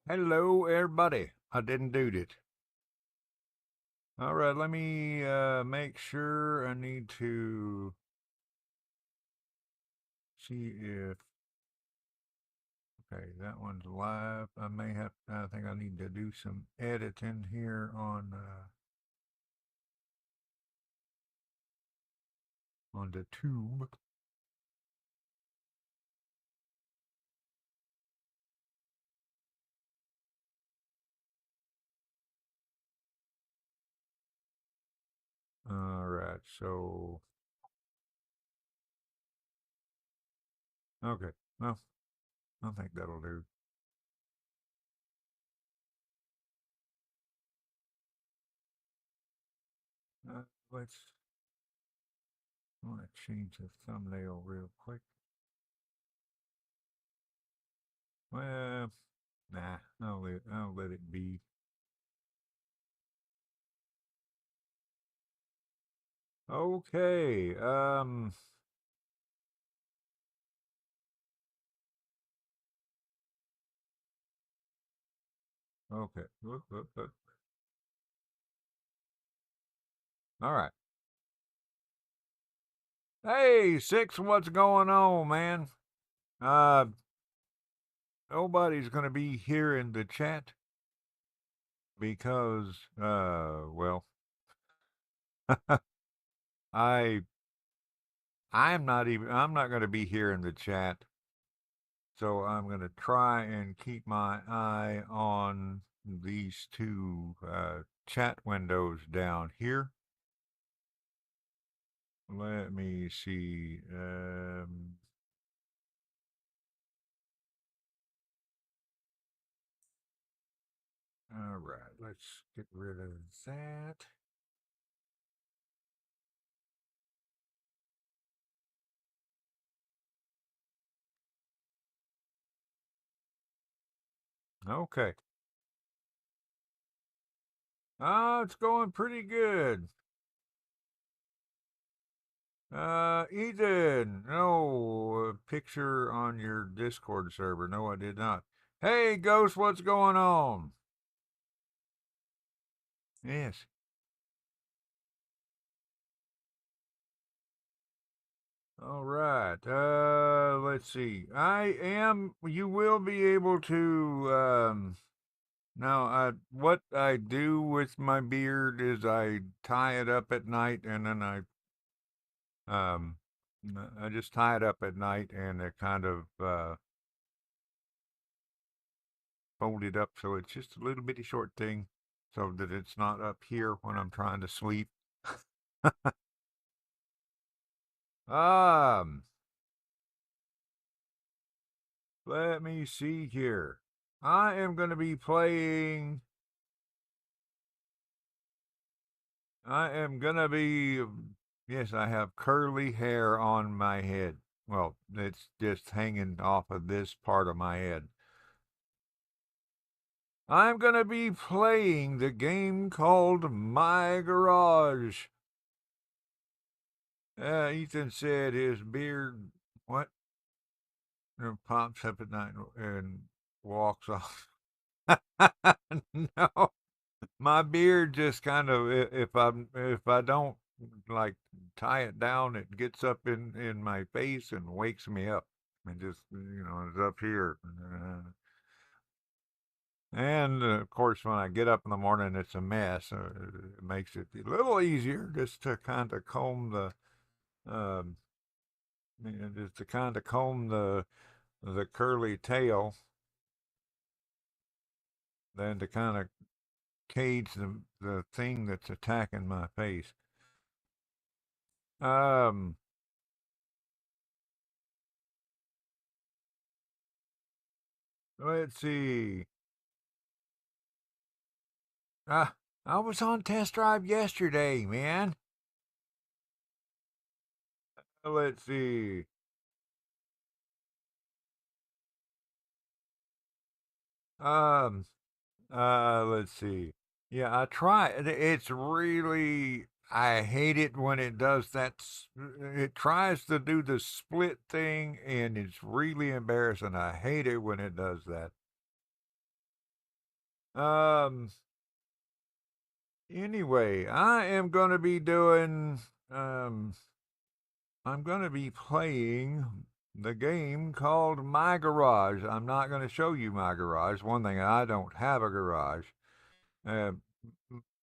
Hello, everybody. I didn't do it. All right, let me make sure. I need to see if. Okay, that one's live. I think I need to do some editing here on the tube. All right, so okay. Well, I think that'll do. Uh, let's. I want to change the thumbnail real quick. Well, nah, I'll let it be. Okay. Okay. All right. Hey, Six, what's going on, man? Uh, Nobody's gonna be here in the chat because, well, I, I'm not gonna be here in the chat, so I'm gonna try and keep my eye on these two, chat windows down here. Let me see, all right, let's get rid of that. Okay. It's going pretty good. Ethan, no picture on your Discord server. No, I did not. Hey, Ghost, what's going on? Yes. All right. Let's see. You will be able to, now, what I do with my beard is I tie it up at night and then um, I just tie it up at night and it kind of, folded up so it's just a little bitty short thing so that it's not up here when I'm trying to sleep. um, Let me see here. I am going to be playing. I am going to be. Yes, I have curly hair on my head. Well, it's just hanging off of this part of my head. I'm going to be playing the game called My Garage. Ethan said his beard. What? And pops up at night and walks off. No, my beard just kind of if I don't like tie it down, it gets up in my face and wakes me up. And just it's up here. And of course, when I get up in the morning, it's a mess. It makes it a little easier just to kind of comb um, the curly tail, than to kind of cage the thing that's attacking my face. Um, let's see. Ah, I was on test drive yesterday, man. Let's see. Um, let's see. Yeah, I try. It's really. I hate it when it does that. It tries to do the split thing, and it's really embarrassing. I hate it when it does that. Um. Anyway, I am going to be doing. Um. I'm going to be playing the game called My Garage. I'm not going to show you my garage. One thing, I don't have a garage. Uh,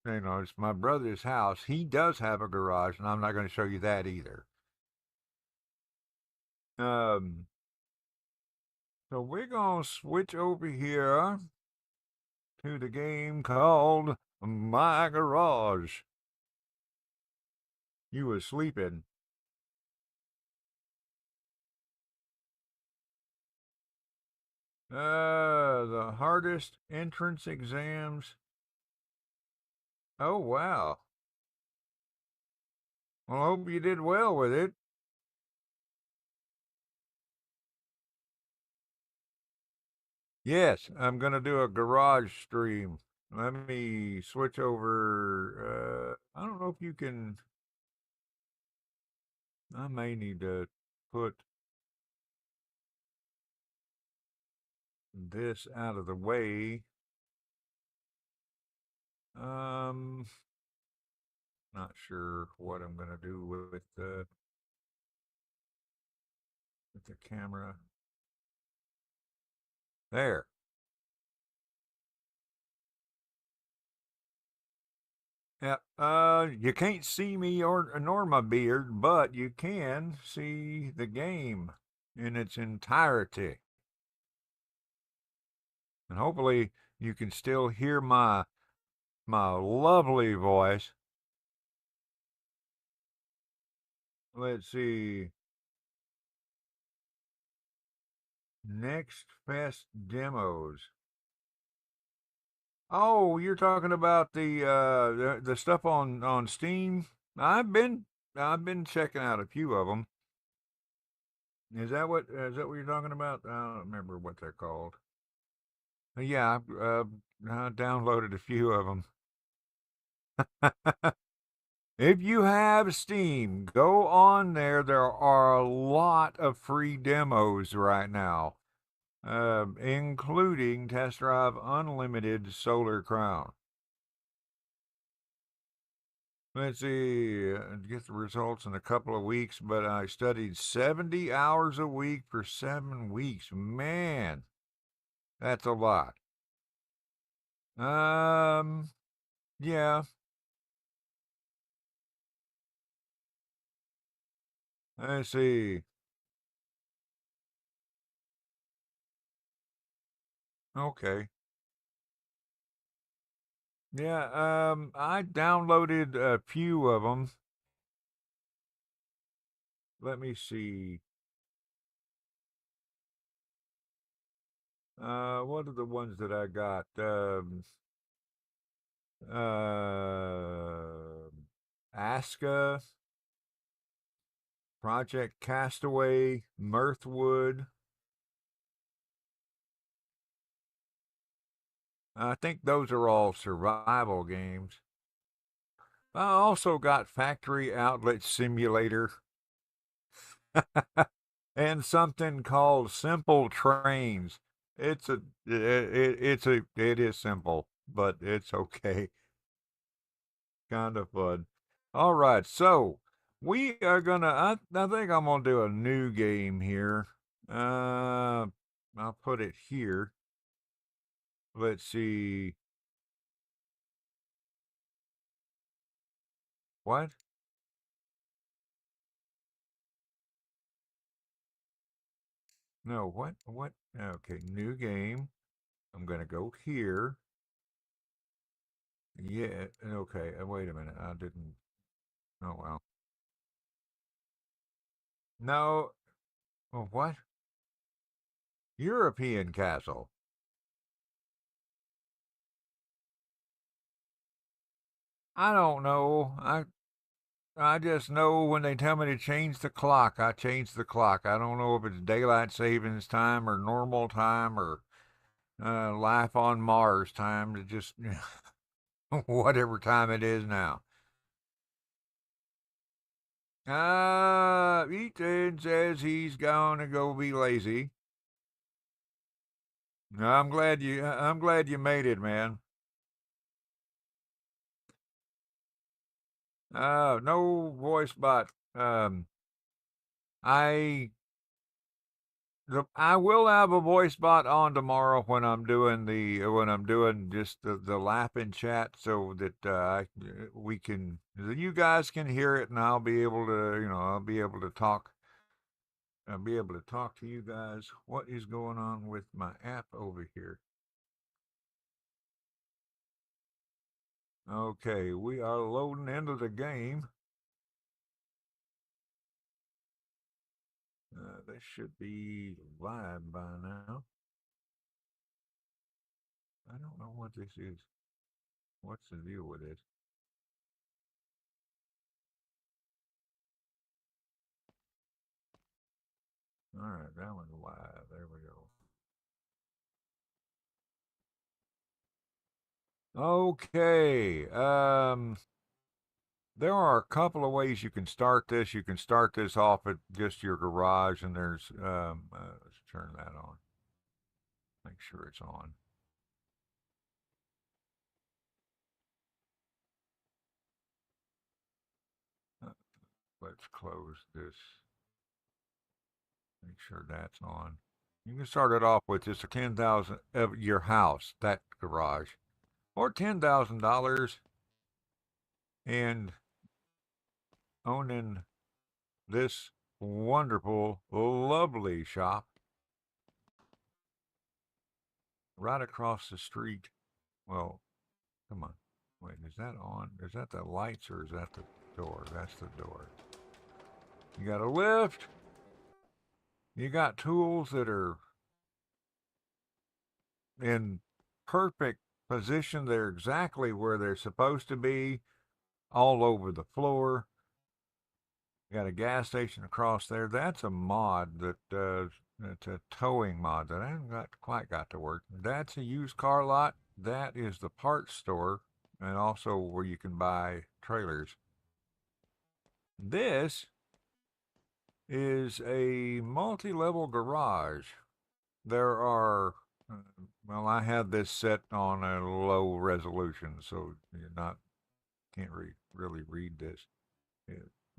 it's my brother's house. He does have a garage, and I'm not going to show you that either. Um, so we're going to switch over here to the game called My Garage. You was sleeping. The hardest entrance exams. Oh, wow. Well, I hope you did well with it. Yes, I'm going to do a garage stream. Let me switch over. I don't know if you can. I may need to put this out of the way. Um, Not sure what I'm gonna do with the camera. There. Yeah. You can't see me or nor my beard, but you can see the game in its entirety, and hopefully you can still hear my lovely voice. Let's see. Next Fest demos. Oh, you're talking about the stuff on Steam. I've been checking out a few of them. Is that what you're talking about? I don't remember what they're called. Yeah, I downloaded a few of them. If you have Steam, go on there. There are a lot of free demos right now, including Test Drive Unlimited Solar Crown. Let's see, get the results in a couple of weeks, but I studied 70 hours a week for 7 weeks. Man, that's a lot. Um, yeah, let's see. Okay. Yeah, I downloaded a few of them. Let me see. What are the ones that I got? Uh, Aska, Project Castaway, Mirthwood. I think those are all survival games. I also got Factory Outlet Simulator and something called Simple Trains. It is simple, but it's okay. Kind of fun. All right, so we are gonna. I think I'm gonna do a new game here. Uh, I'll put it here. Let's see. What? No, what? What? Okay, new game. I'm gonna go here. Yeah, okay. Wait a minute. I didn't. Oh, well. No. Oh, what? European castle. I don't know. I just know when they tell me to change the clock, I change the clock. I don't know if it's daylight savings time or normal time or life on Mars time. To just whatever time it is now. Ethan says he's going to go be lazy. I'm glad you made it, man. No voice bot. I I will have a voice bot on tomorrow when I'm doing just the laughing chat, so that we can you guys can hear it, and I'll be able to I'll be able to talk. I'll be able to talk to you guys. What is going on with my app over here? Okay, we are loading into the game. This should be live by now. I don't know what this is. What's the deal with it? All right, that one's live. There we go. Okay. There are a couple of ways you can start this. You can start this off at just your garage, and there's let's turn that on. Make sure it's on. Uh, let's close this. Make sure that's on. You can start it off with just a 10,000 of your house, that garage, or $10,000, and owning this wonderful, lovely shop right across the street. Well, come on. Wait, is that on? Is that the lights or is that the door? That's the door. You got a lift. You got tools that are in perfect position. They're exactly where they're supposed to be, all over the floor. You got a gas station across there. That's a mod that it's a towing mod that I haven't quite got to work. That's a used car lot. That is the parts store, and also where you can buy trailers. This is a multi-level garage. There are, uh, well, I had this set on a low resolution, so you're not can't really read this.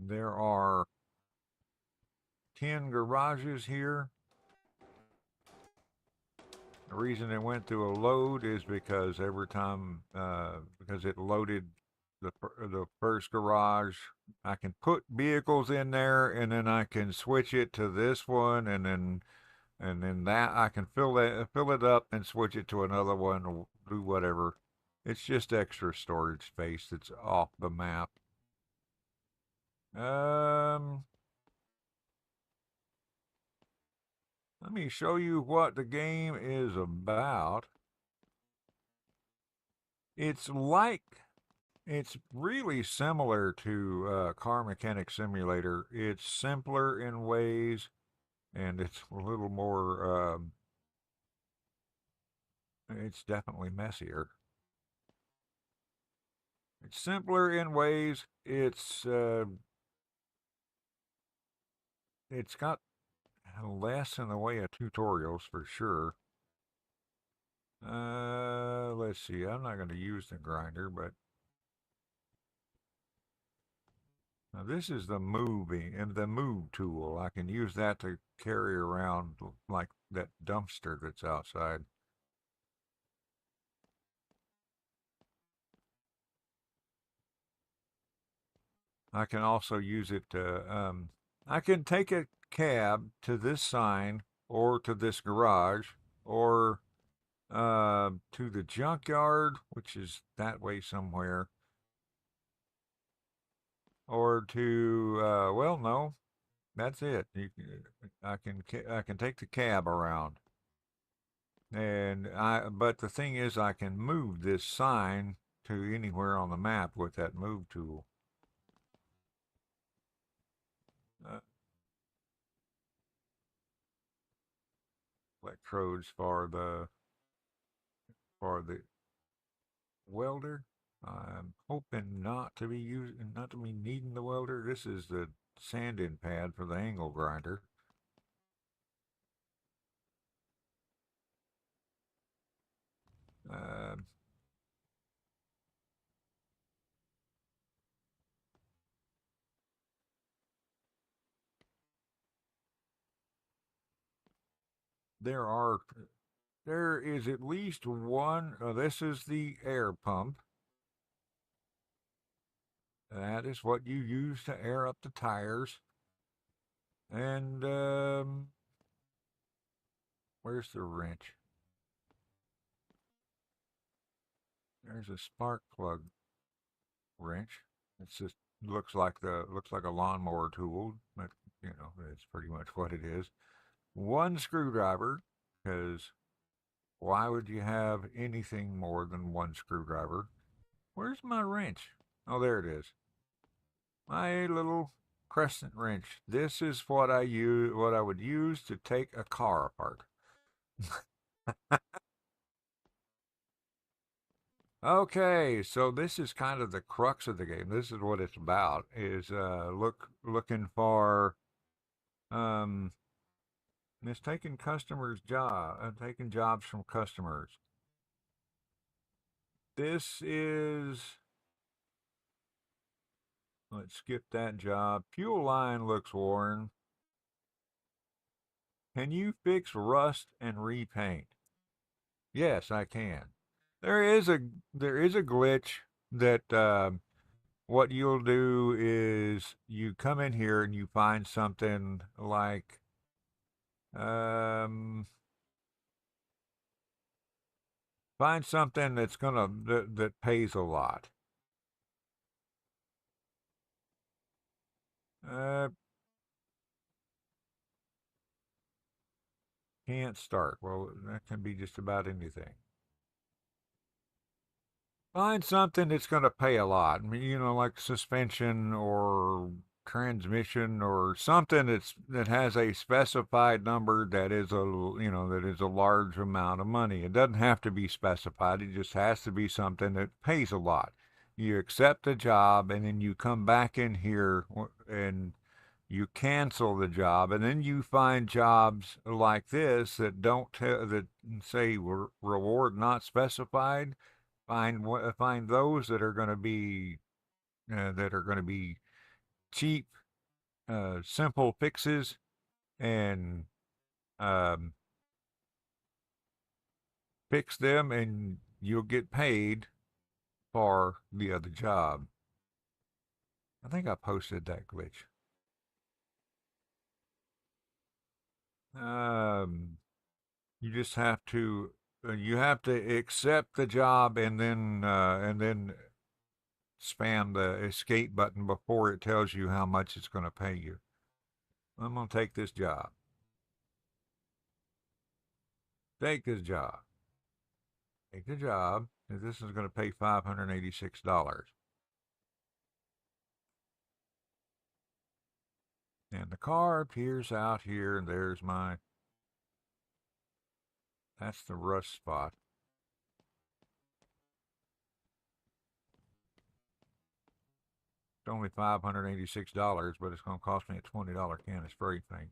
There are 10 garages here. The reason it went through a load is because every time, because it loaded the first garage, I can put vehicles in there, and then I can switch it to this one, and then that I can fill it up and switch it to another one, or do whatever. It's just extra storage space that's off the map. Um, Let me show you what the game is about. It's like it's really similar to Car Mechanic Simulator. It's simpler in ways, and it's a little more. It's definitely messier. It's simpler in ways. It's got less in the way of tutorials for sure. Let's see. I'm not going to use the grinder, but now this is the moving and the move tool. I can use that to carry around like that dumpster that's outside. I can also use it to, I can take a cab to this sign or to this garage or to the junkyard, which is that way somewhere, or to, well, no, that's it. I can take the cab around. But the thing is, I can move this sign to anywhere on the map with that move tool. Uh, Electrodes for the welder. I'm hoping not to be needing the welder. This is the sanding pad for the angle grinder. Uh, there are there is at least one. This is the air pump. That is what you use to air up the tires. And where's the wrench? There's a spark plug wrench. It's just looks like a lawnmower tool, but it's pretty much what it is. One screwdriver, because why would you have anything more than one screwdriver? Where's my wrench? Oh, there it is. My little crescent wrench. This is what I would use to take a car apart. Okay, so this is kind of the crux of the game. This is what it's about: is looking for um, it's taking taking jobs from customers. This is let's skip that job. Fuel line looks worn. Can you fix rust and repaint? Yes, I can. There is a there is a glitch that what you'll do is you come in here and you find something like um find something that pays a lot. Uh can't start. Well, that can be just about anything. Find something that's going to pay a lot. I mean, like suspension or transmission or something that has a specified number that is a large amount of money. It doesn't have to be specified. It just has to be something that pays a lot. You accept the job and then you come back in here and you cancel the job and then you find jobs like this that say reward not specified. Find those that are going to be cheap, simple fixes, and um, fix them, and you'll get paid for the other job. I think I posted that glitch. Um, you just have to you have to accept the job and then spam the escape button before it tells you how much it's going to pay you. I'm going to take this job. Take this job. Take the job. This is going to pay $586. And the car appears out here, and that's the rust spot. It's only $586, but it's going to cost me a $20 can of spray paint.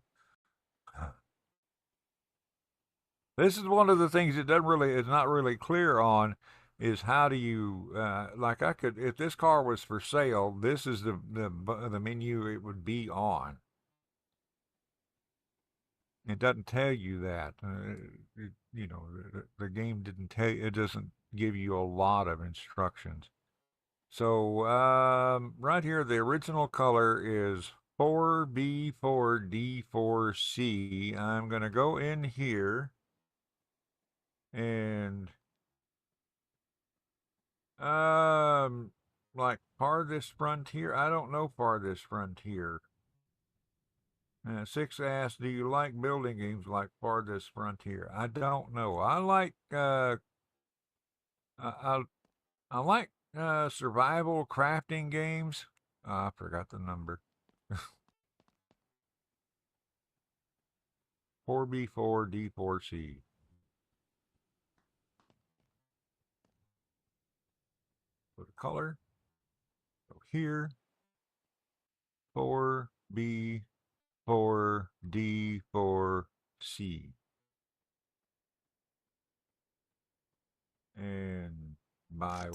This is one of the things that is not really clear on is how do you like I could if this car was for sale, this is the menu it would be on. It doesn't tell you that. The game didn't tell you, it doesn't give you a lot of instructions. So right here, the original color is 4B4D4C. I'm going to go in here and like farthest frontier. I don't know farthest frontier. Six asked, "Do you like building games like Farthest Frontier?" I don't know. I, I like survival crafting games. I forgot the number. 4B4D4C. For the color, go here. 4B4D4C.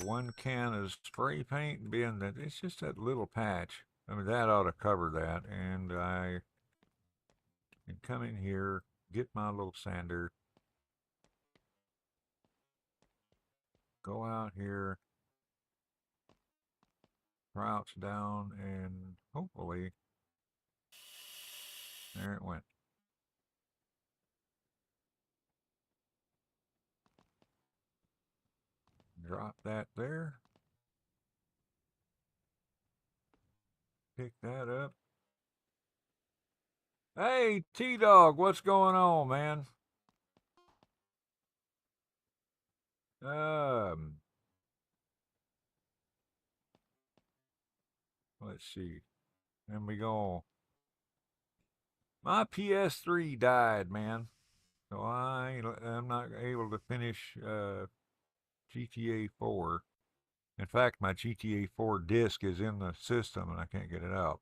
one can of spray paint being that it's just that little patch. I mean, that ought to cover that. And I can come in here, get my little sander, go out here, crouch down, and hopefully, there it went. Drop that there. Pick that up. Hey, T-Dog, what's going on, man? Um, let's see. And we go. My PS3 died, man. So I'm not able to finish GTA 4. In fact, my GTA 4 disc is in the system and I can't get it out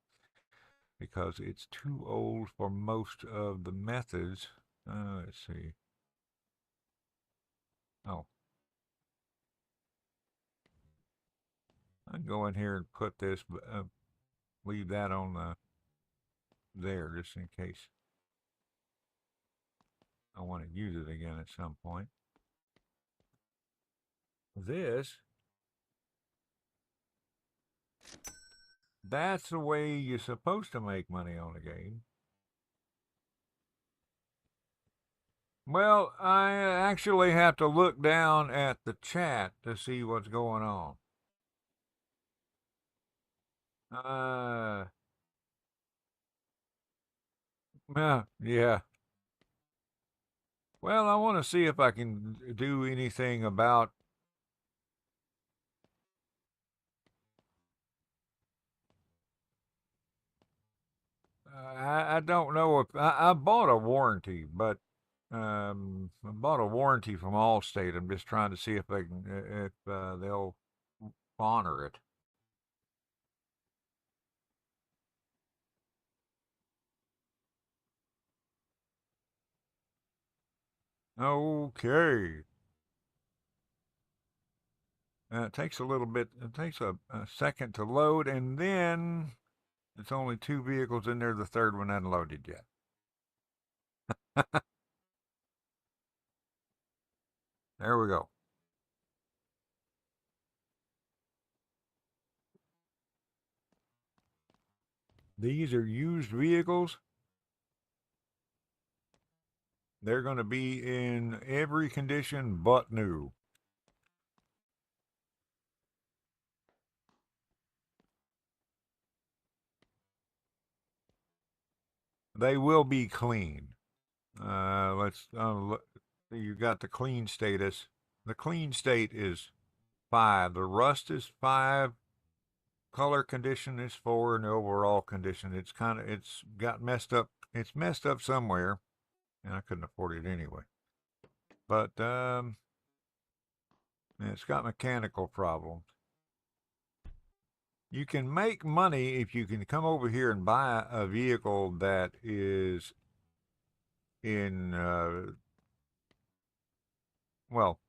because it's too old for most of the methods. Let's see. Oh, I can go in here and put this, leave that on there just in case I want to use it again at some point. This, that's the way you're supposed to make money on a game. Well, I actually have to look down at the chat to see what's going on. Uh, yeah. Well, I want to see if I can do anything about. I don't know if I bought a warranty, but I bought a warranty from Allstate. I'm just trying to see if they can, if they'll honor it. Okay. It takes a little bit. It takes a second to load, and then it's only two vehicles in there. The third one unloaded yet. There we go. These are used vehicles. They're going to be in every condition but new. They will be clean. Let's. You got the clean status. The clean state is 5. The rust is 5. Color condition is 4, and the overall condition it's got messed up. It's messed up somewhere, and I couldn't afford it anyway. But it's got mechanical problems. You can make money if you can come over here and buy a vehicle that is in well,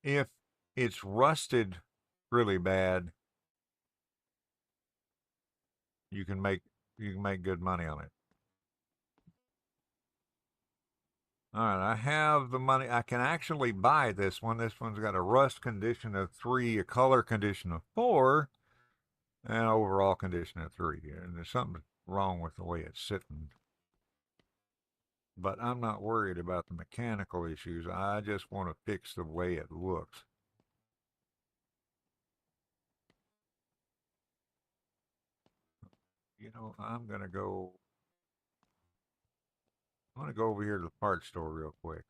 if it's rusted really bad, you can make good money on it. All right, I have the money. I can actually buy this one. This one's got a rust condition of 3, a color condition of 4, and overall condition of 3. And there's something wrong with the way it's sitting. But I'm not worried about the mechanical issues. I just want to fix the way it looks. I'm going to go. I'm going to go over here to the parts store real quick.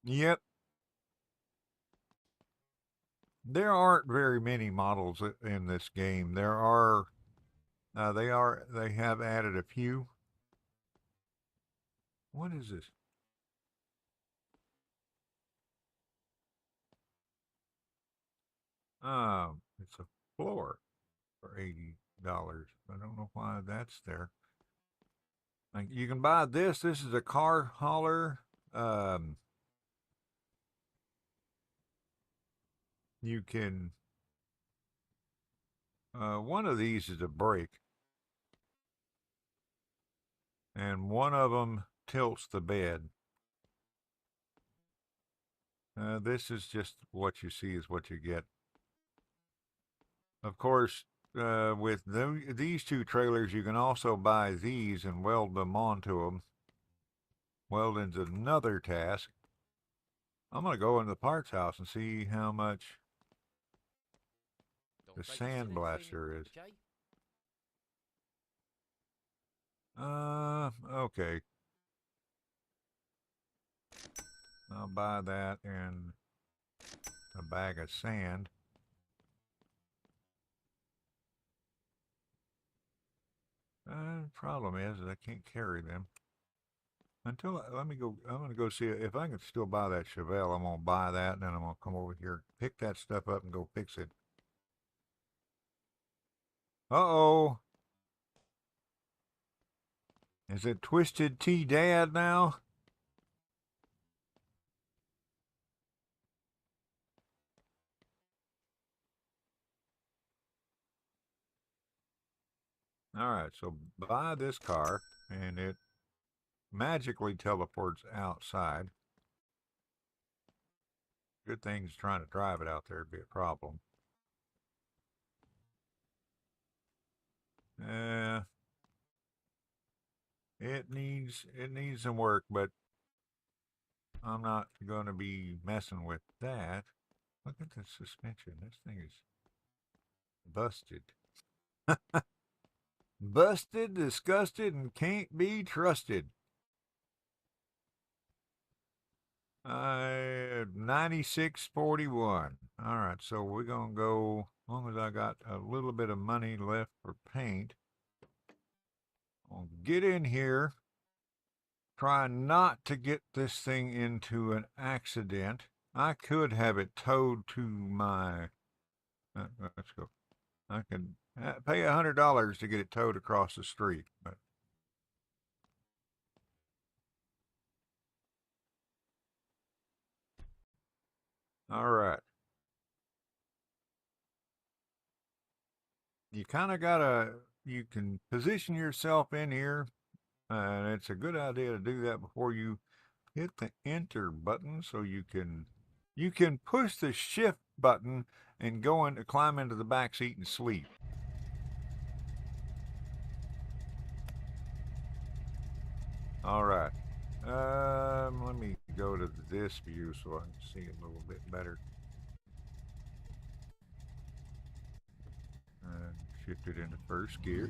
Yep. There aren't very many models in this game. They have added a few. What is this? It's a floor for $80. I don't know why that's there. Like, you can buy this. This is a car hauler. Um, you can. One of these is a brake, and one of them tilts the bed. This is just what you see is what you get. Of course, with these two trailers, you can also buy these and weld them onto them. Welding's another task. I'm going to go into the parts house and see how much the sandblaster is. Okay. I'll buy that and a bag of sand. Problem is that I can't carry them. Let me go. I'm going to go see if I can still buy that Chevelle. I'm going to buy that, and then I'm going to come over here, pick that stuff up, and go fix it. Uh-oh. Is it Twisted Tea Dad now? All right, so buy this car, and it magically teleports outside. Good thing trying to drive it out there would be a problem. Uh, it needs some work, but I'm not going to be messing with that. Look at the suspension. This thing is busted. Busted, disgusted, and can't be trusted. 96.41. All right, so we're going to go, as long as I got a little bit of money left for paint, I'll get in here, try not to get this thing into an accident. I could have it towed to my, let's go. I could pay $100 to get it towed across the street, but all right. You kind of you can position yourself in here, and it's a good idea to do that before you hit the enter button, so you can push the shift button and climb into the back seat and sleep. All right. Let me go to this view so I can see it a little bit better. And shift it into first gear.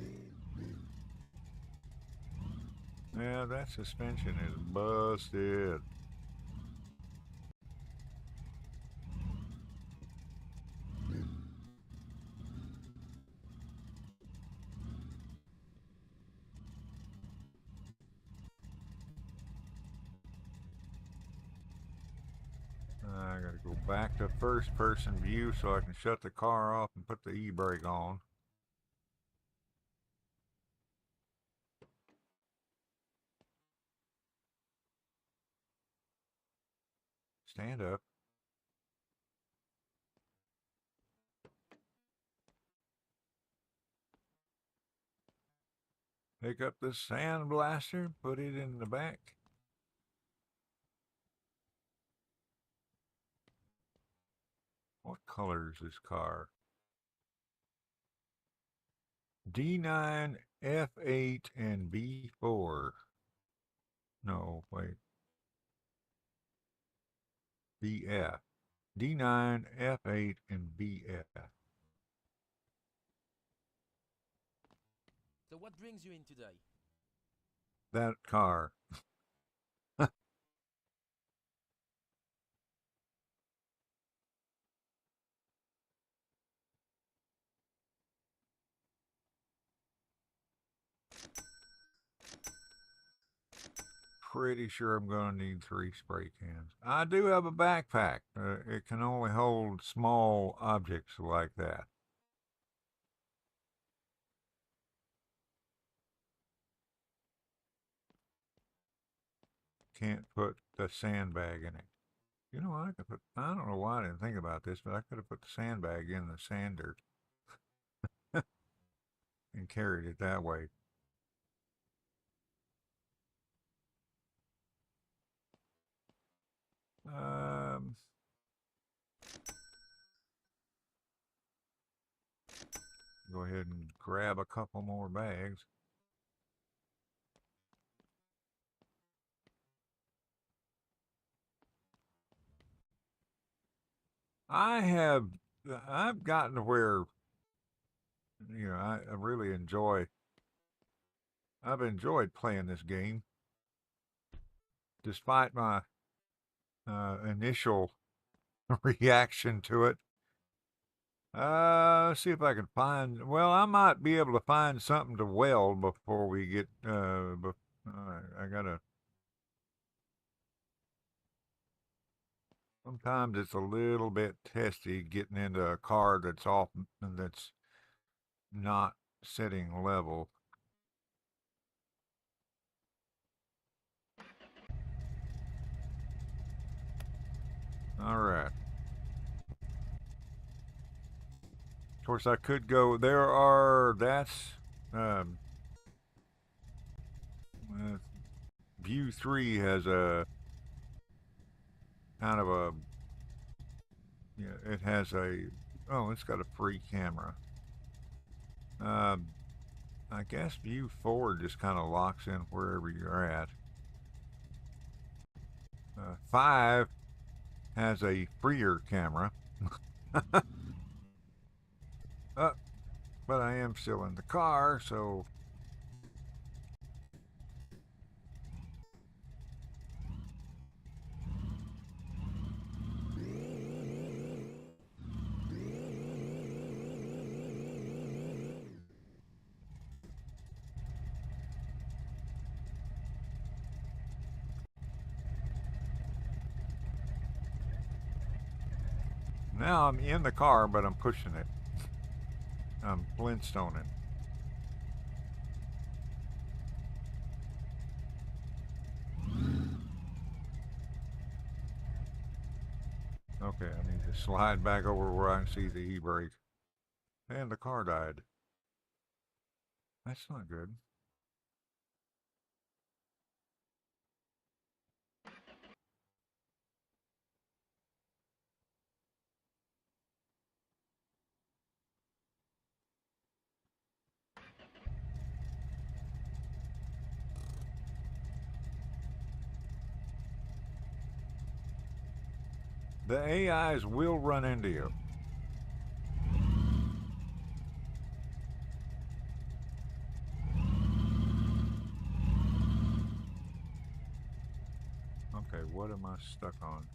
Yeah, that suspension is busted. I gotta go back to first person view so I can shut the car off and put the e-brake on. Stand up. Pick up the sand blaster, put it in the back. What color is this car? D9, F8, and B4. No, wait. BF. D9, F8, and BF. So what brings you in today? That car. pretty sure I'm going to need 3 spray cans. I do have a backpack. It can only hold small objects like that. Can't put the sandbag in it. You know, I don't know why I didn't think about this, but I could have put the sandbag in the sander and carried it that way. Um, Go ahead and grab a couple more bags. I've gotten to where, I really I've enjoyed playing this game, despite my initial reaction to it. See if I can find. Well, I might be able to find something to weld before we get. I gotta. Sometimes it's a little bit testy getting into a car that's not sitting level. All right. Of course, I could go. Um, uh, View 3 has a kind of a, it has it's got a free camera. I guess View 4 just kind of locks in wherever you're at. 5 has a freer camera. But I am still in the car, so now I'm in the car, but I'm pushing it. I'm Flintstoning. Okay, I need to slide back over where I can see the e-brake. And the car died. That's not good. The AIs will run into you. Okay, what am I stuck on?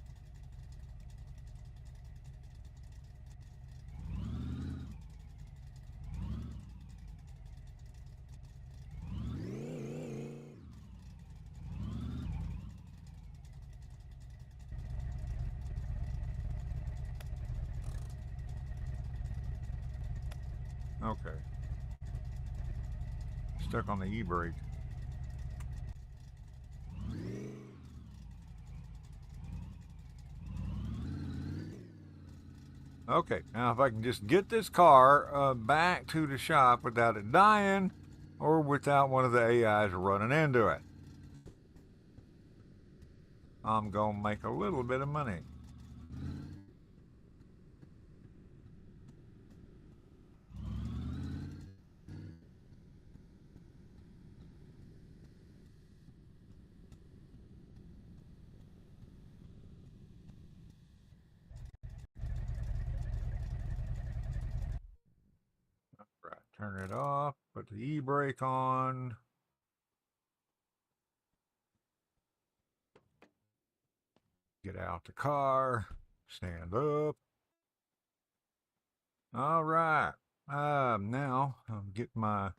Okay. Stuck on the e-brake. Okay, now if I can just get this car back to the shop without it dying or without one of the AIs running into it, I'm going to make a little bit of money. Right, turn it off, put the e-brake on. Get out the car, stand up. All right. Now I'll get my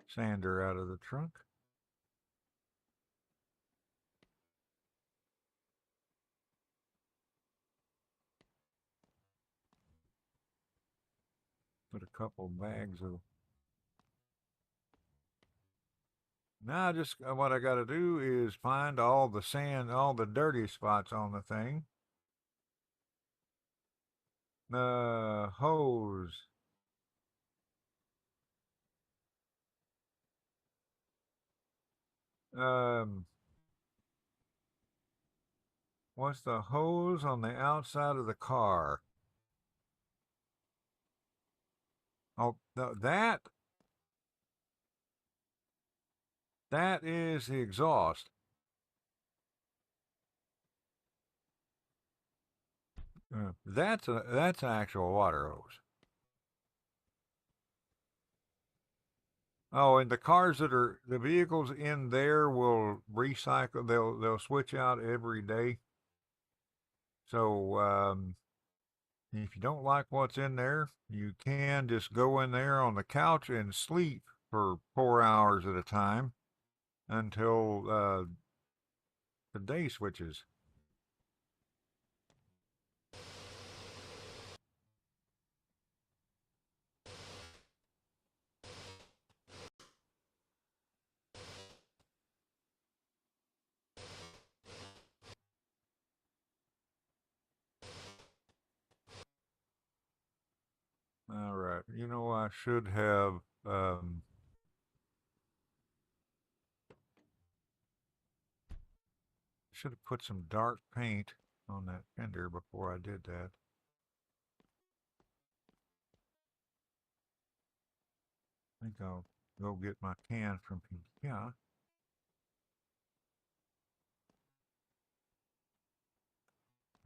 sander out of the trunk. Put a couple bags of. Now, just what I got to do is find all the sand, all the dirty spots on the thing. Hose. Um, what's the hose on the outside of the car? Oh, that is the exhaust. That's an actual water hose. Oh, and the cars that are the vehicles in there will recycle. They'll switch out every day. So if you don't like what's in there, you can just go in there on the couch and sleep for 4 hours at a time until the day switches. All right. You know, I should have put some dark paint on that fender before I did that. I think I'll go get my can from yeah.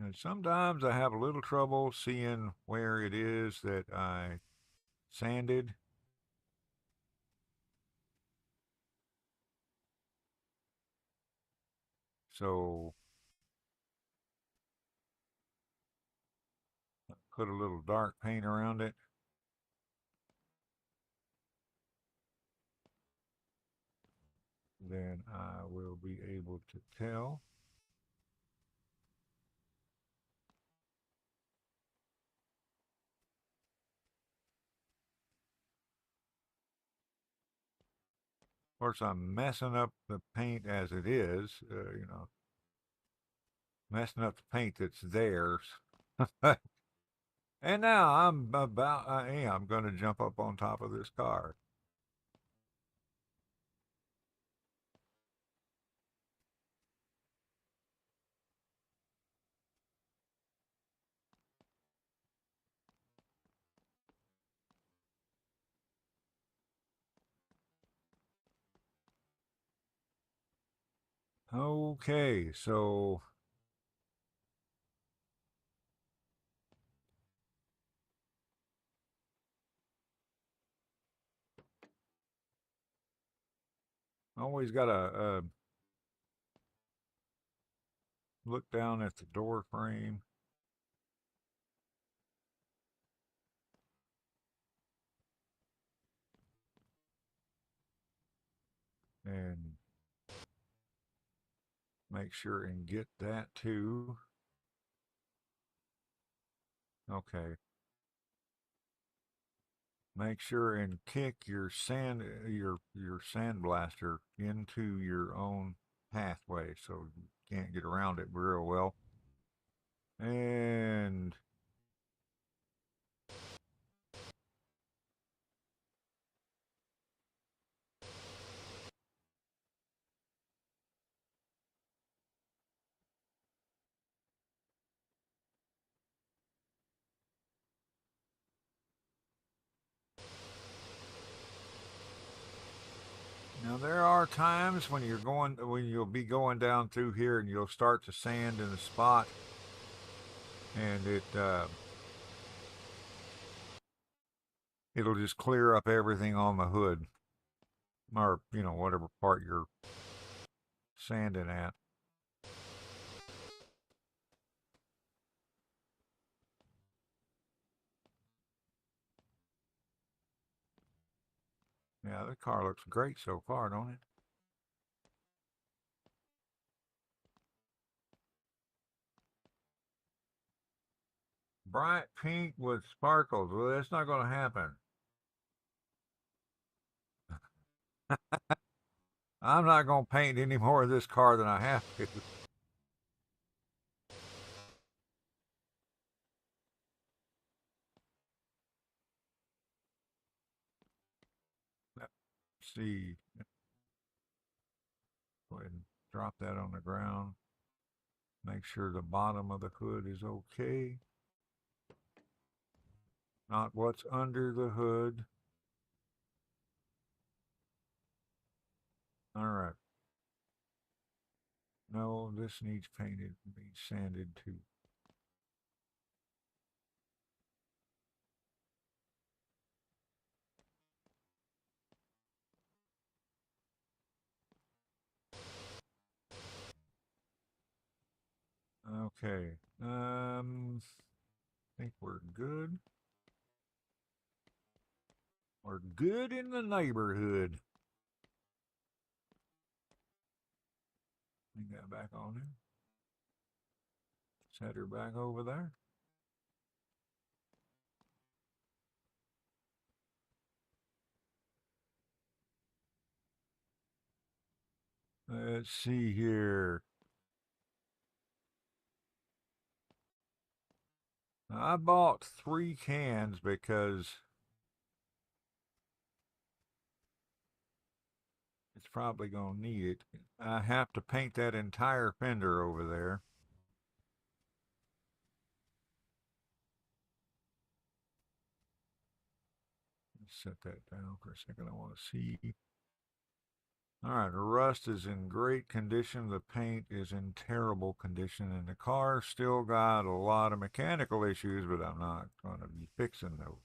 And sometimes I have a little trouble seeing where it is that I sanded. So put a little dark paint around it. Then I will be able to tell. Of course, I'm messing up the paint as it is, messing up the paint that's there. And now I am going to jump up on top of this car. Okay, so always got to look down at the door frame. And make sure and get that too. Okay. Make sure and kick your sandblaster into your own pathway so you can't get around it real well. And now there are times when you'll be going down through here and you'll start to sand in a spot and it'll just clear up everything on the hood or whatever part you're sanding at. Yeah, the car looks great so far, don't it? Bright pink with sparkles. Well, that's not going to happen. I'm not going to paint any more of this car than I have to. Let's see. Go ahead and drop that on the ground. Make sure the bottom of the hood is okay. Not what's under the hood. All right. No, this needs painted, needs sanded too. Okay. I think we're good. We're good in the neighborhood. Bring that back on in. Set her back over there. Let's see here. I bought 3 cans because it's probably going to need it. I have to paint that entire fender over there. Let's set that down for a second. I want to see. All right, the rust is in great condition. The paint is in terrible condition, and the car still got a lot of mechanical issues, but I'm not going to be fixing those.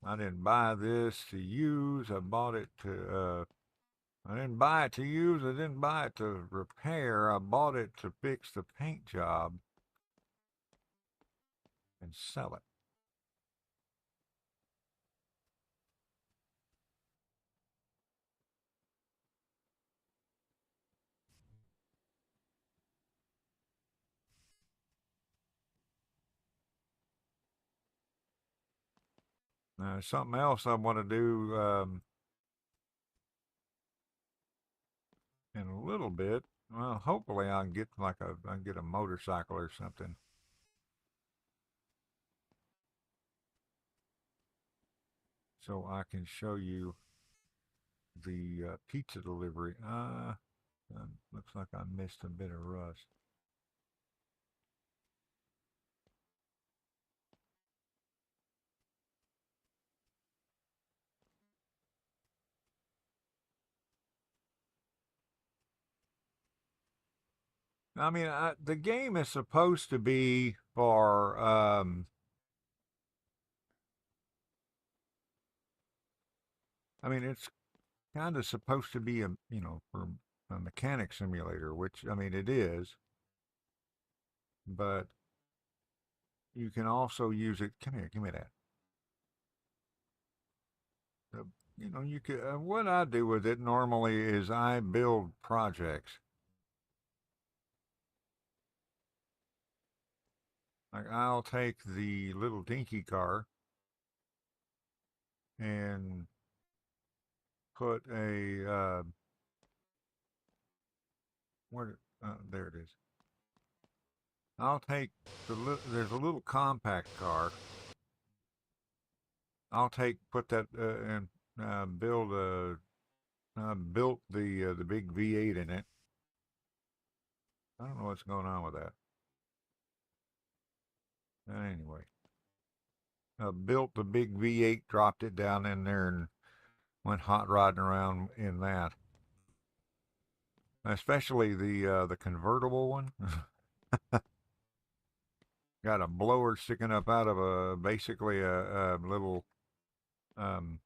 I didn't buy this to use. I bought it to. I didn't buy it to use. I didn't buy it to repair. I bought it to fix the paint job and sell it. Something else I want to do in a little bit. Well, hopefully I can get I can get a motorcycle or something, so I can show you the pizza delivery. Looks like I missed a bit of rust. I mean, the game is supposed to be for. I mean, it's kind of supposed to be for a mechanic simulator, which I mean it is, but you can also use it. Come here, give me that. Uh, you could. What I do with it normally is I build projects. Like I'll take the little dinky car and put a where there it is. I'll take there's a little compact car. I'll put that and build a built the big V8 in it. I don't know what's going on with that. Anyway, built the big V8, dropped it down in there, and went hot rodding around in that. Especially the convertible one. Got a blower sticking up out of basically a little um,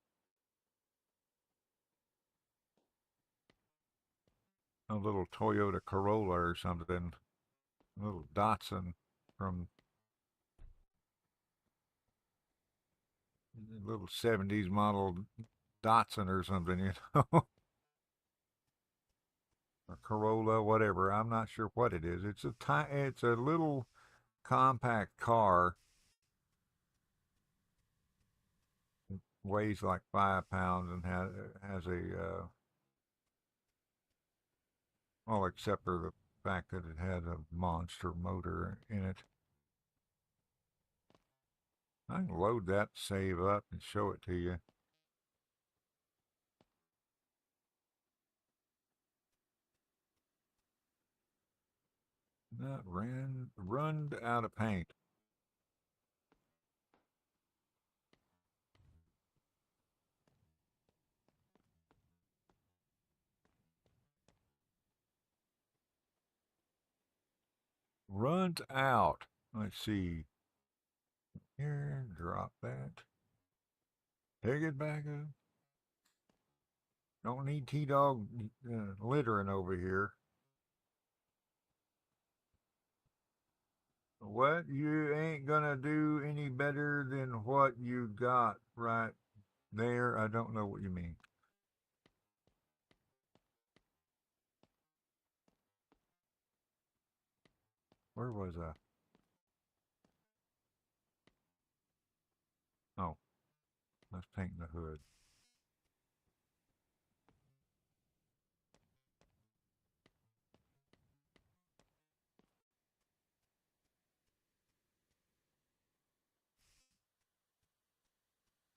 a little Toyota Corolla or something, a little Datsun from a little 70s model Datsun or something. or Corolla, whatever. I'm not sure what it is. It's a little compact car. It weighs like 5 pounds and has a well, except for the fact that it has a monster motor in it. I can load that save up and show it to you. Not run out of paint. Runs out. Let's see. Here, drop that. Pick it back up. Don't need T-Dog littering over here. What? You ain't gonna do any better than what you got right there? I don't know what you mean. Where was I? Oh, let's paint the hood.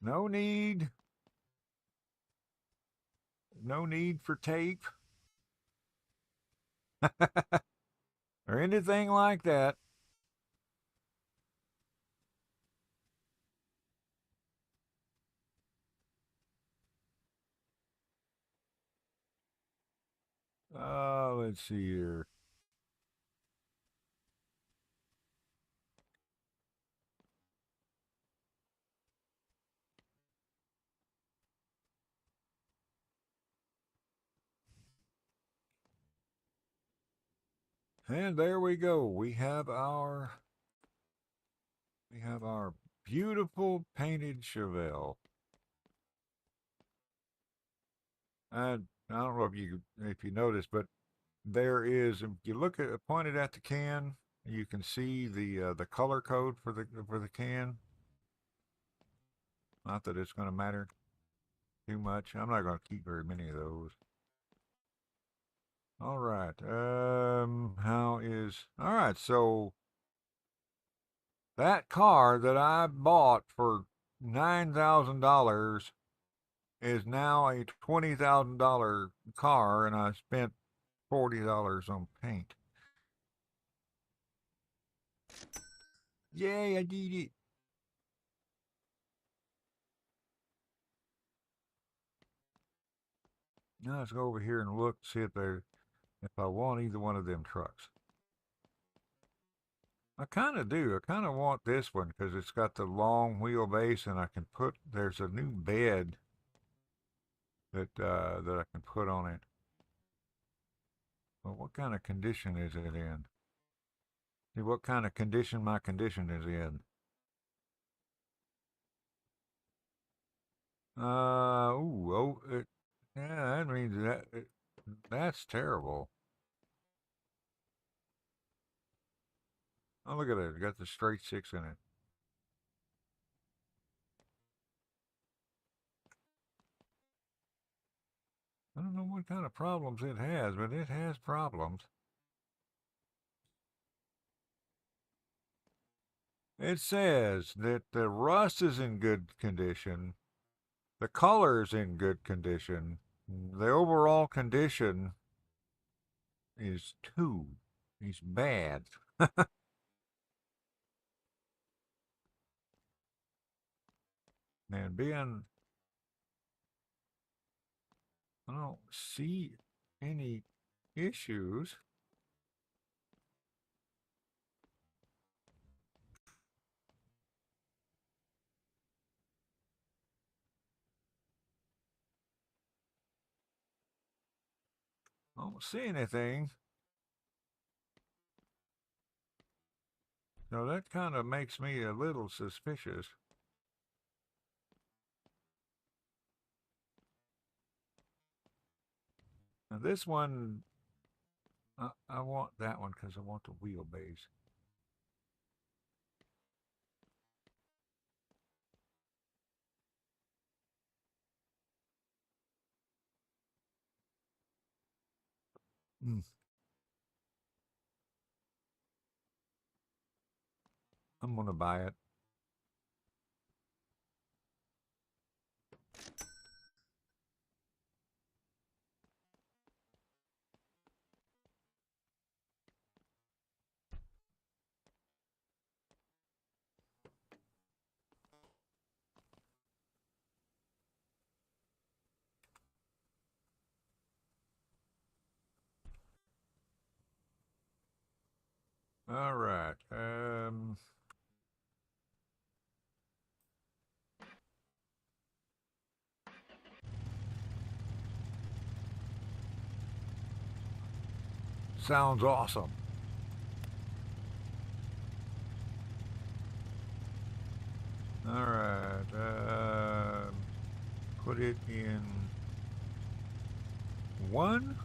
No need. No need for tape or anything like that. Let's see here. And there we go. We have our beautiful painted Chevelle. I don't know if you noticed, but there is, if you look at pointed at the can, you can see the color code for the can. Not that it's going to matter too much. I'm not going to keep very many of those. All right. All right. So that car that I bought for $9,000 is now a $20,000 car, and I spent $40 on paint. Yay, I did it. Now let's go over here and look, see if I want either one of them trucks. I kind of do. I kind of want this one because it's got the long wheelbase, and there's a new bed that I can put on it. Well, what kind of condition is it in? See what kind of condition my condition is in. Yeah, that means that's terrible. Oh, look at it. It got the straight six in it. I don't know what kind of problems it has, but it has problems. It says that the rust is in good condition, the color is in good condition, the overall condition is 2. He's bad. And I don't see any issues. I don't see anything. So that kind of makes me a little suspicious. Now this one I want that one because I want the wheelbase. Mm, I'm gonna buy it. All right. Sounds awesome. All right. Put it in one.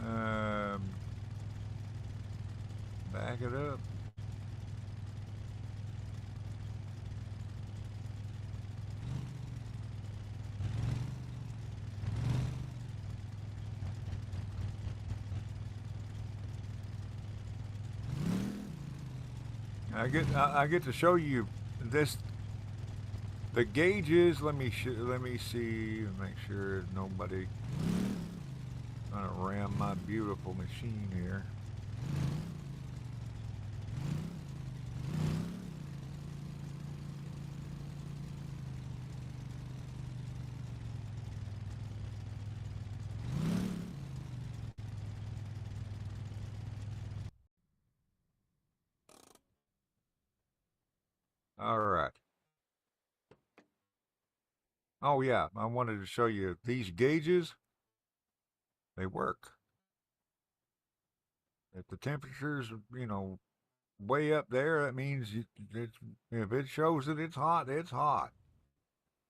Um, Back it up. I get to show you this the gauges. Let me see make sure nobody gonna ram my beautiful machine here. All right. Oh yeah, I wanted to show you these gauges. They work. If the temperature's way up there, that means if it shows that it's hot, it's hot.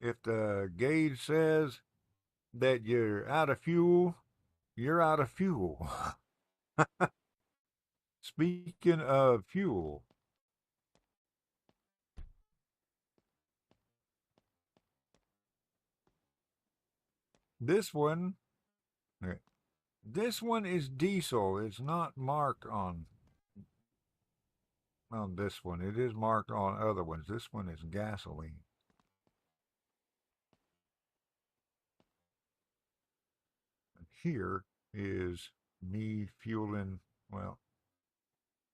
If the gauge says that you're out of fuel, you're out of fuel. Speaking of fuel, this one, this one is diesel. It's not marked on this one. It is marked on other ones. This one is gasoline. And here is me fueling. Well,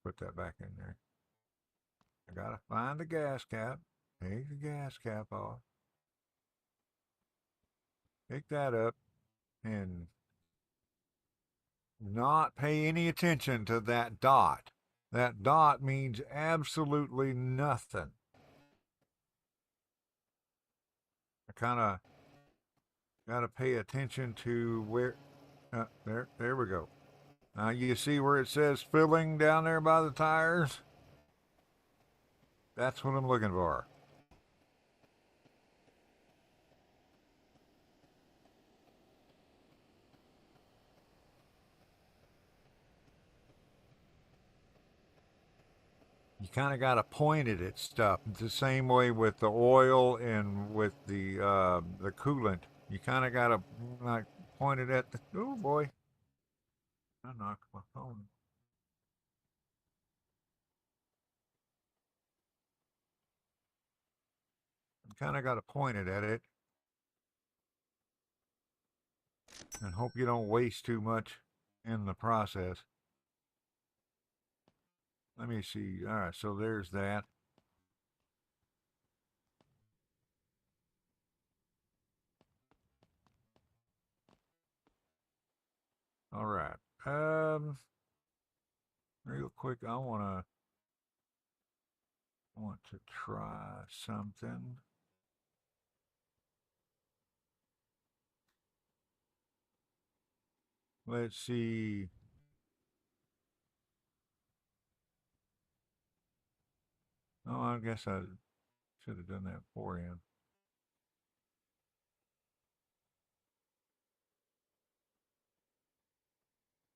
put that back in there. I gotta find the gas cap. Take the gas cap off. Pick that up and not pay any attention to that dot. That dot means absolutely nothing. I kind of got to pay attention to where. There we go. Now you see where it says filling down there by the tires? That's what I'm looking for. You kind of got to point it at stuff. It's the same way with the oil and with the coolant. You kind of got to like point it at the. Oh boy, I knocked my phone. You kind of got to point it at it and hope you don't waste too much in the process. Let me see. All right, so there's that. All right. Real quick, want to try something. Let's see. Oh, I guess I should have done that beforehand.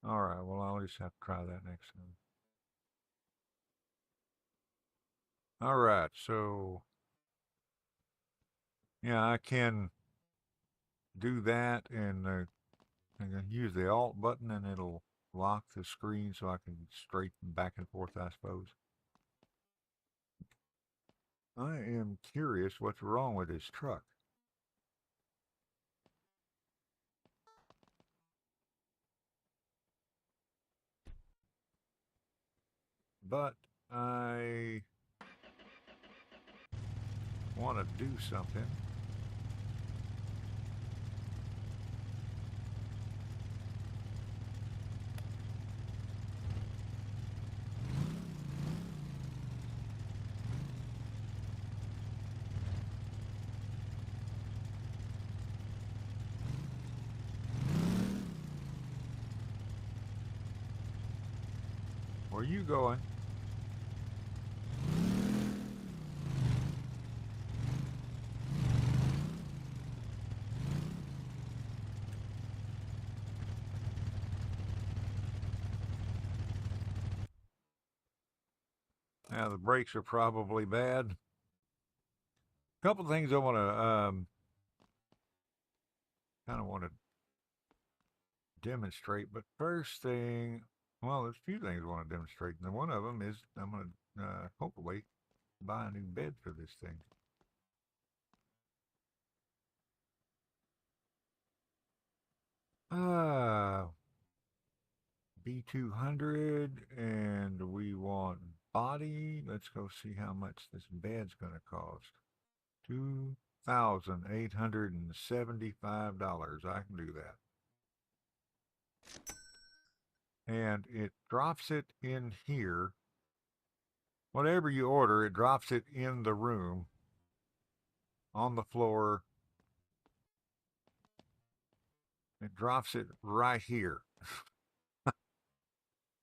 All right, well, I'll just have to try that next time. All right, so yeah, I can do that, and I can use the Alt button, and it'll lock the screen so I can straighten back and forth, I suppose. I am curious what's wrong with this truck. But I want to do something. Where are you going? Now, the brakes are probably bad. A couple of things I want to kind of want to demonstrate. But first thing, well, there's a few things I want to demonstrate. And one of them is I'm going to hopefully buy a new bed for this thing. B200, and we want body. Let's go see how much this bed's going to cost. $2,875. I can do that. And it drops it in here. Whatever you order, it drops it in the room on the floor. It drops it right here.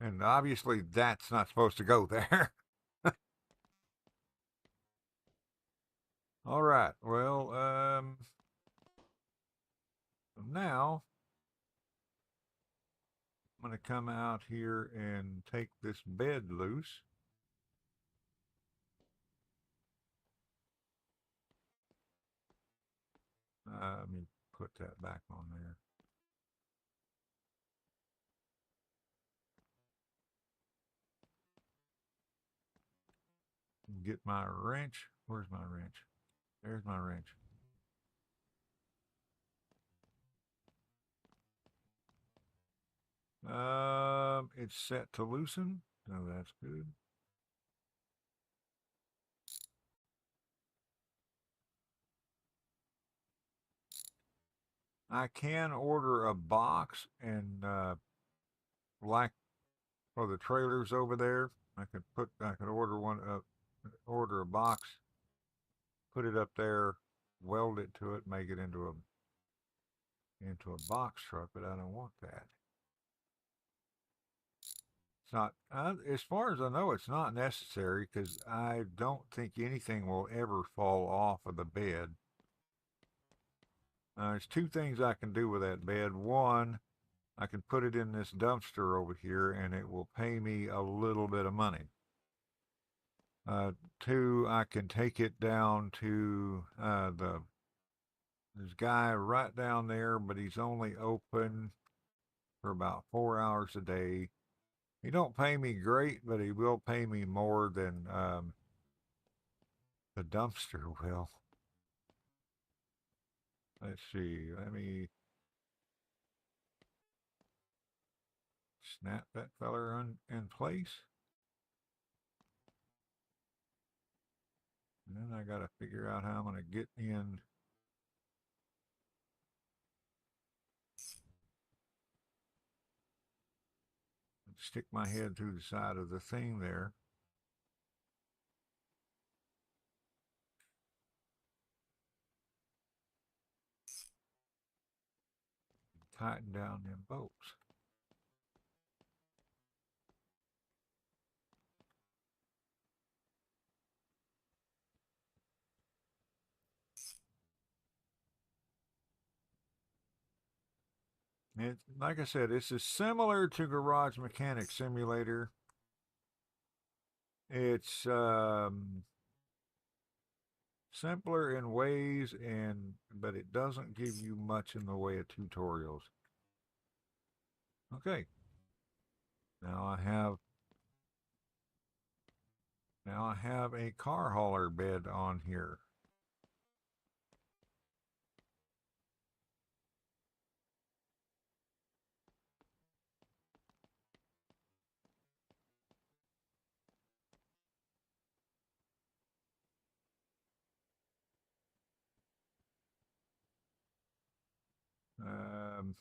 And obviously, that's not supposed to go there. All right. Well, now I'm going to come out here and take this bed loose. Let me put that back on there. Get my wrench. Where's my wrench? There's my wrench. It's set to loosen. Oh, that's good. I can order a box and like for the trailers over there, I could order one up, order a box, put it up there, weld it to it, make it into a box truck, but I don't want that. It's not, as far as I know, it's not necessary because I don't think anything will ever fall off of the bed. There's two things I can do with that bed. One, I can put it in this dumpster over here and it will pay me a little bit of money. Two, I can take it down to this guy right down there, but he's only open for about 4 hours a day. He don't pay me great, but he will pay me more than the dumpster will. Let's see. Let me snap that feller in place. And then I got to figure out how I'm going to get in. Stick my head through the side of the thing there. Tighten down them bolts. It's like I said, this is similar to Garage Mechanic Simulator. It's simpler in ways, but it doesn't give you much in the way of tutorials. Okay, now I have a car hauler bed on here. Um,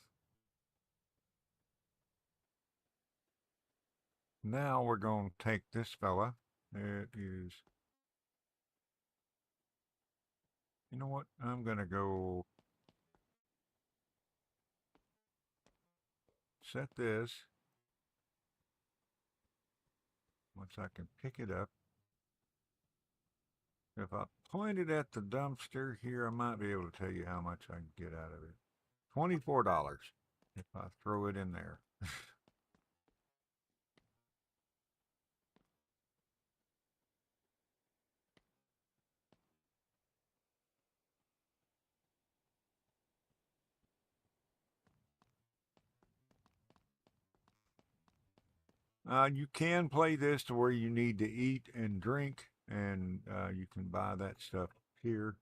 Now we're going to take this fella. It is, you know what? I'm going to go set this. Once I can pick it up. If I point it at the dumpster here, I might be able to tell you how much I can get out of it. $24 if I throw it in there. You can play this to where you need to eat and drink, and you can buy that stuff here.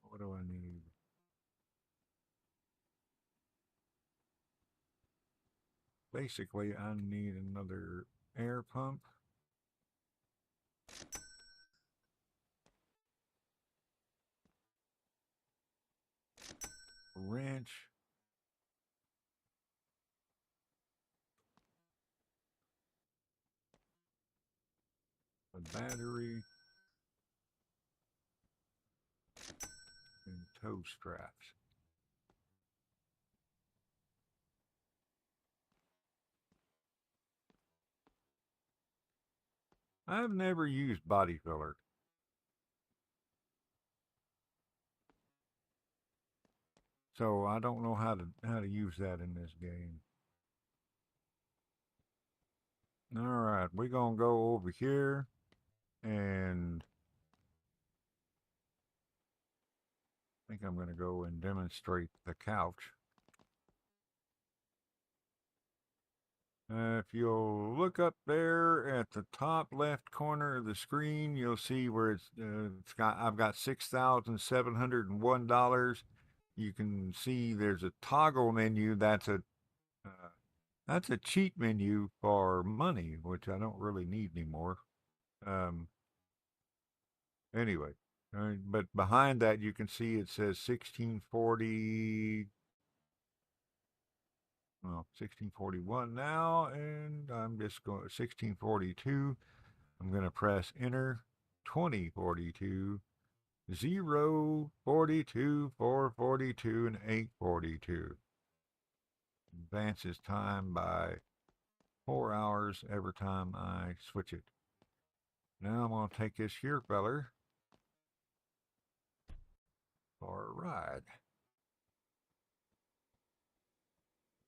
What do I need? Basically, I need another air pump. A wrench. A battery. And toe straps. I've never used body filler, so I don't know how to use that in this game. All right, we're gonna go over here, and I think I'm gonna go and demonstrate the couch. If you'll look up there at the top left corner of the screen, you'll see where I've got $6,701. You can see there's a toggle menu. That's a cheat menu for money, which I don't really need anymore. Um, anyway, but behind that you can see it says 1640. Well, 1641 now, and I'm just going 1642. I'm going to press enter. 2042, 0, 42, 442, and 842. Advances time by 4 hours every time I switch it. Now I'm going to take this here feller for a ride.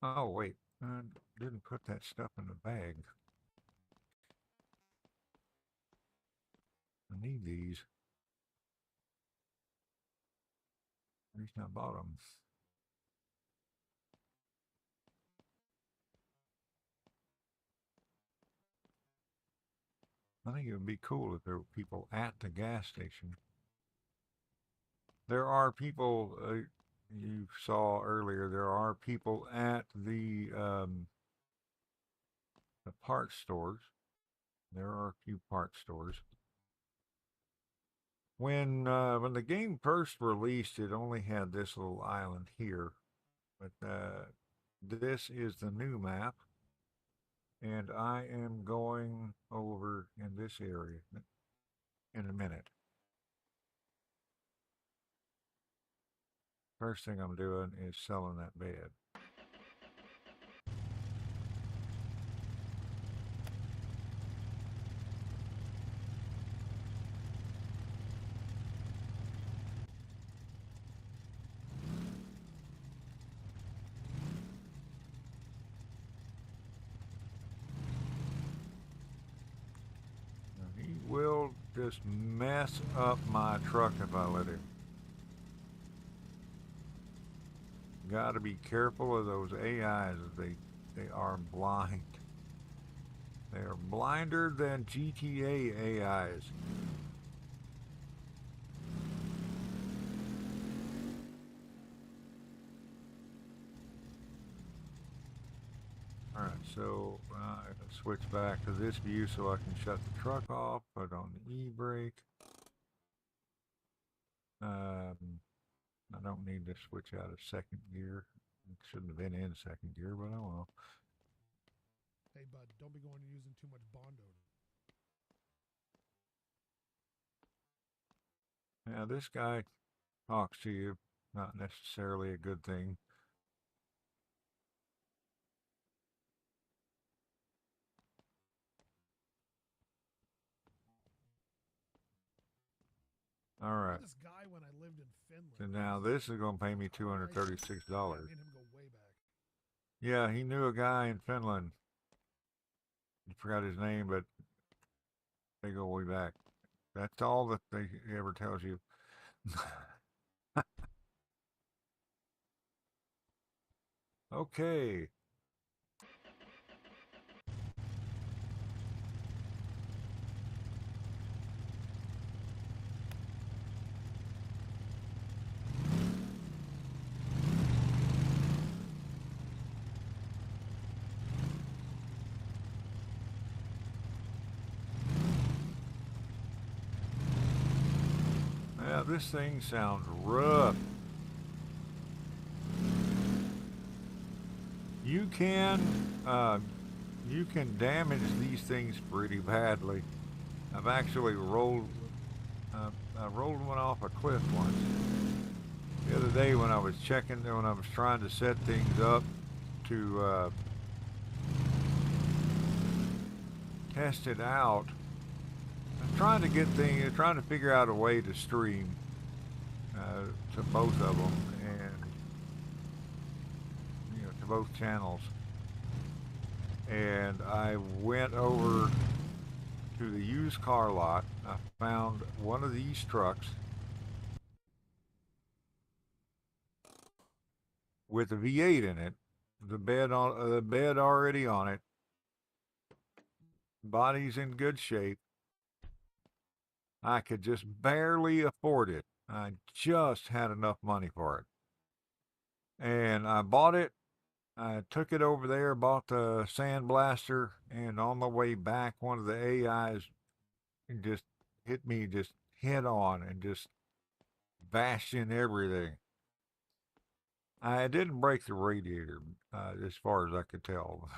Oh, wait. I didn't put that stuff in the bag. I need these. At least I bought them. I think it would be cool if there were people at the gas station. There are people, you saw earlier, there are people at the parts stores. There are a few parts stores. When the game first released, it only had this little island here, but this is the new map, and I am going over in this area in a minute. First thing I'm doing is selling that bed. just mess up my truck if I let him. Got to be careful of those AIs. They are blind. They are blinder than GTA AIs. Alright, so I can switch back to this view so I can shut the truck off, put on the e-brake. I don't need to switch out of second gear. It shouldn't have been in second gear, but oh well. Hey, bud, don't be going and using too much Bondo. Yeah, this guy talks to you, not necessarily a good thing. All right. This guy when I lived in Finland. So now this is going to pay me $236. Yeah, me and him go way back. Yeah, he knew a guy in Finland. I forgot his name, but they go way back. That's all that they ever tells you. Okay. Yeah, this thing sounds rough. You can damage these things pretty badly. I've actually rolled I rolled one off a cliff once. The other day when I was trying to set things up to test it out, I'm trying to figure out a way to stream to both of them and to both channels. And I went over to the used car lot. I found one of these trucks with a V8 in it, the bed already on it, body's in good shape. I could just barely afford it. I just had enough money for it. And I bought it. I took it over there, bought the sandblaster, and on the way back, one of the AIs just hit me just head on and just bashed in everything. I didn't break the radiator, as far as I could tell.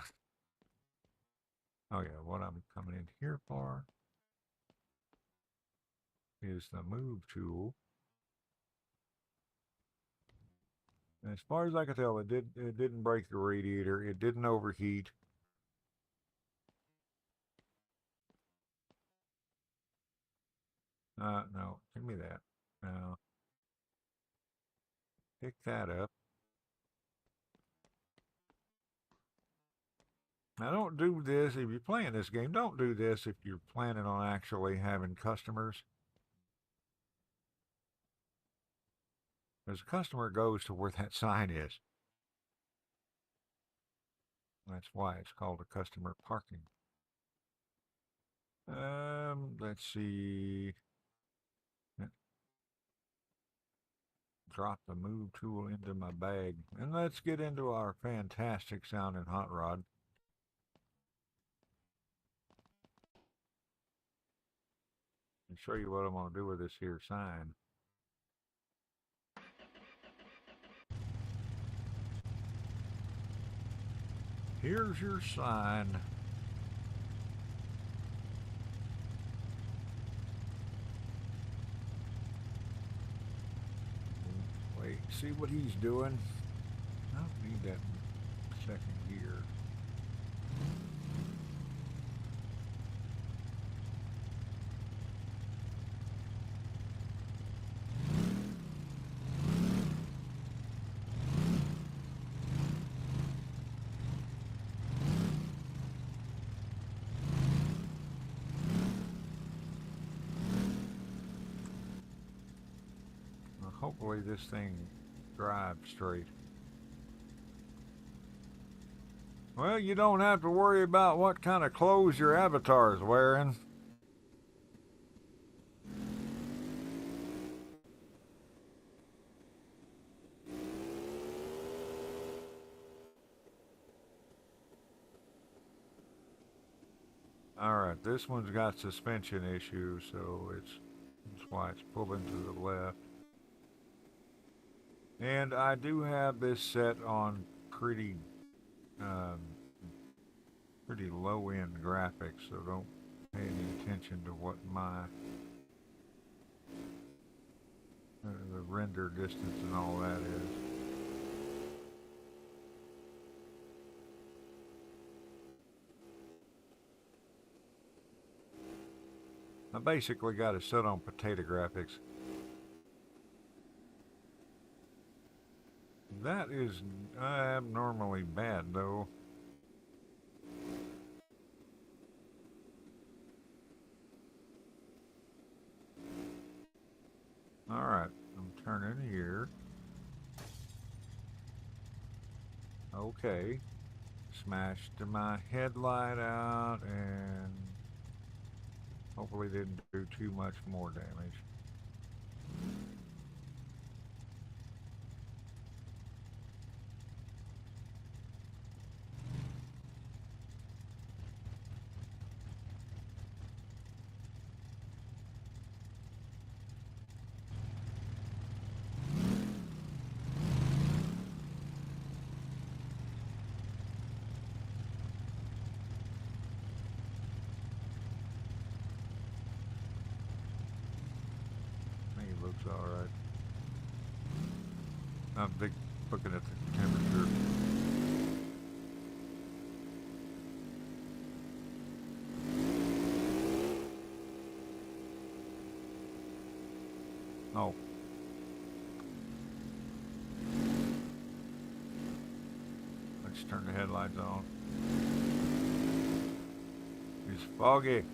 Oh yeah, what I'm coming in here for is the move tool. As far as I could tell, it didn't break the radiator. It didn't overheat. No, give me that. Now, pick that up. Now, don't do this if you're playing this game. Don't do this if you're planning on actually having customers. Because the customer goes to where that sign is. That's why it's called a customer parking. Let's see. Drop the move tool into my bag. And let's get into our fantastic sounding hot rod. And show you what I'm going to do with this here sign. Here's your sign. Wait, see what he's doing? I don't need that second gear. hopefully this thing drives straight. Well, you don't have to worry about what kind of clothes your avatar's wearing. Alright, this one's got suspension issues, so that's why it's pulling to the left. And I do have this set on um, pretty low end graphics, so don't pay any attention to what the render distance and all that is. I basically got it set on potato graphics. That is abnormally bad, though. Alright, I'm turning here. Okay. Smashed my headlight out and hopefully didn't do too much more damage. I think it looks alright. I'm looking at the temperature. Oh. Let's turn the headlights on. It's foggy.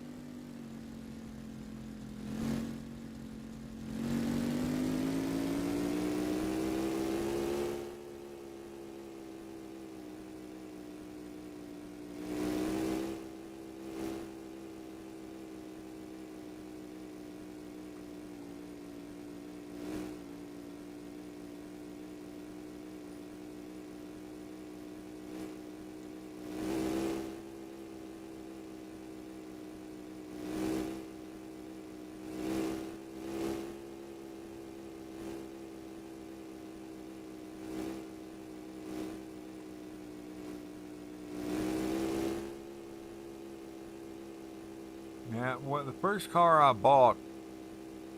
Yeah, well, the first car I bought,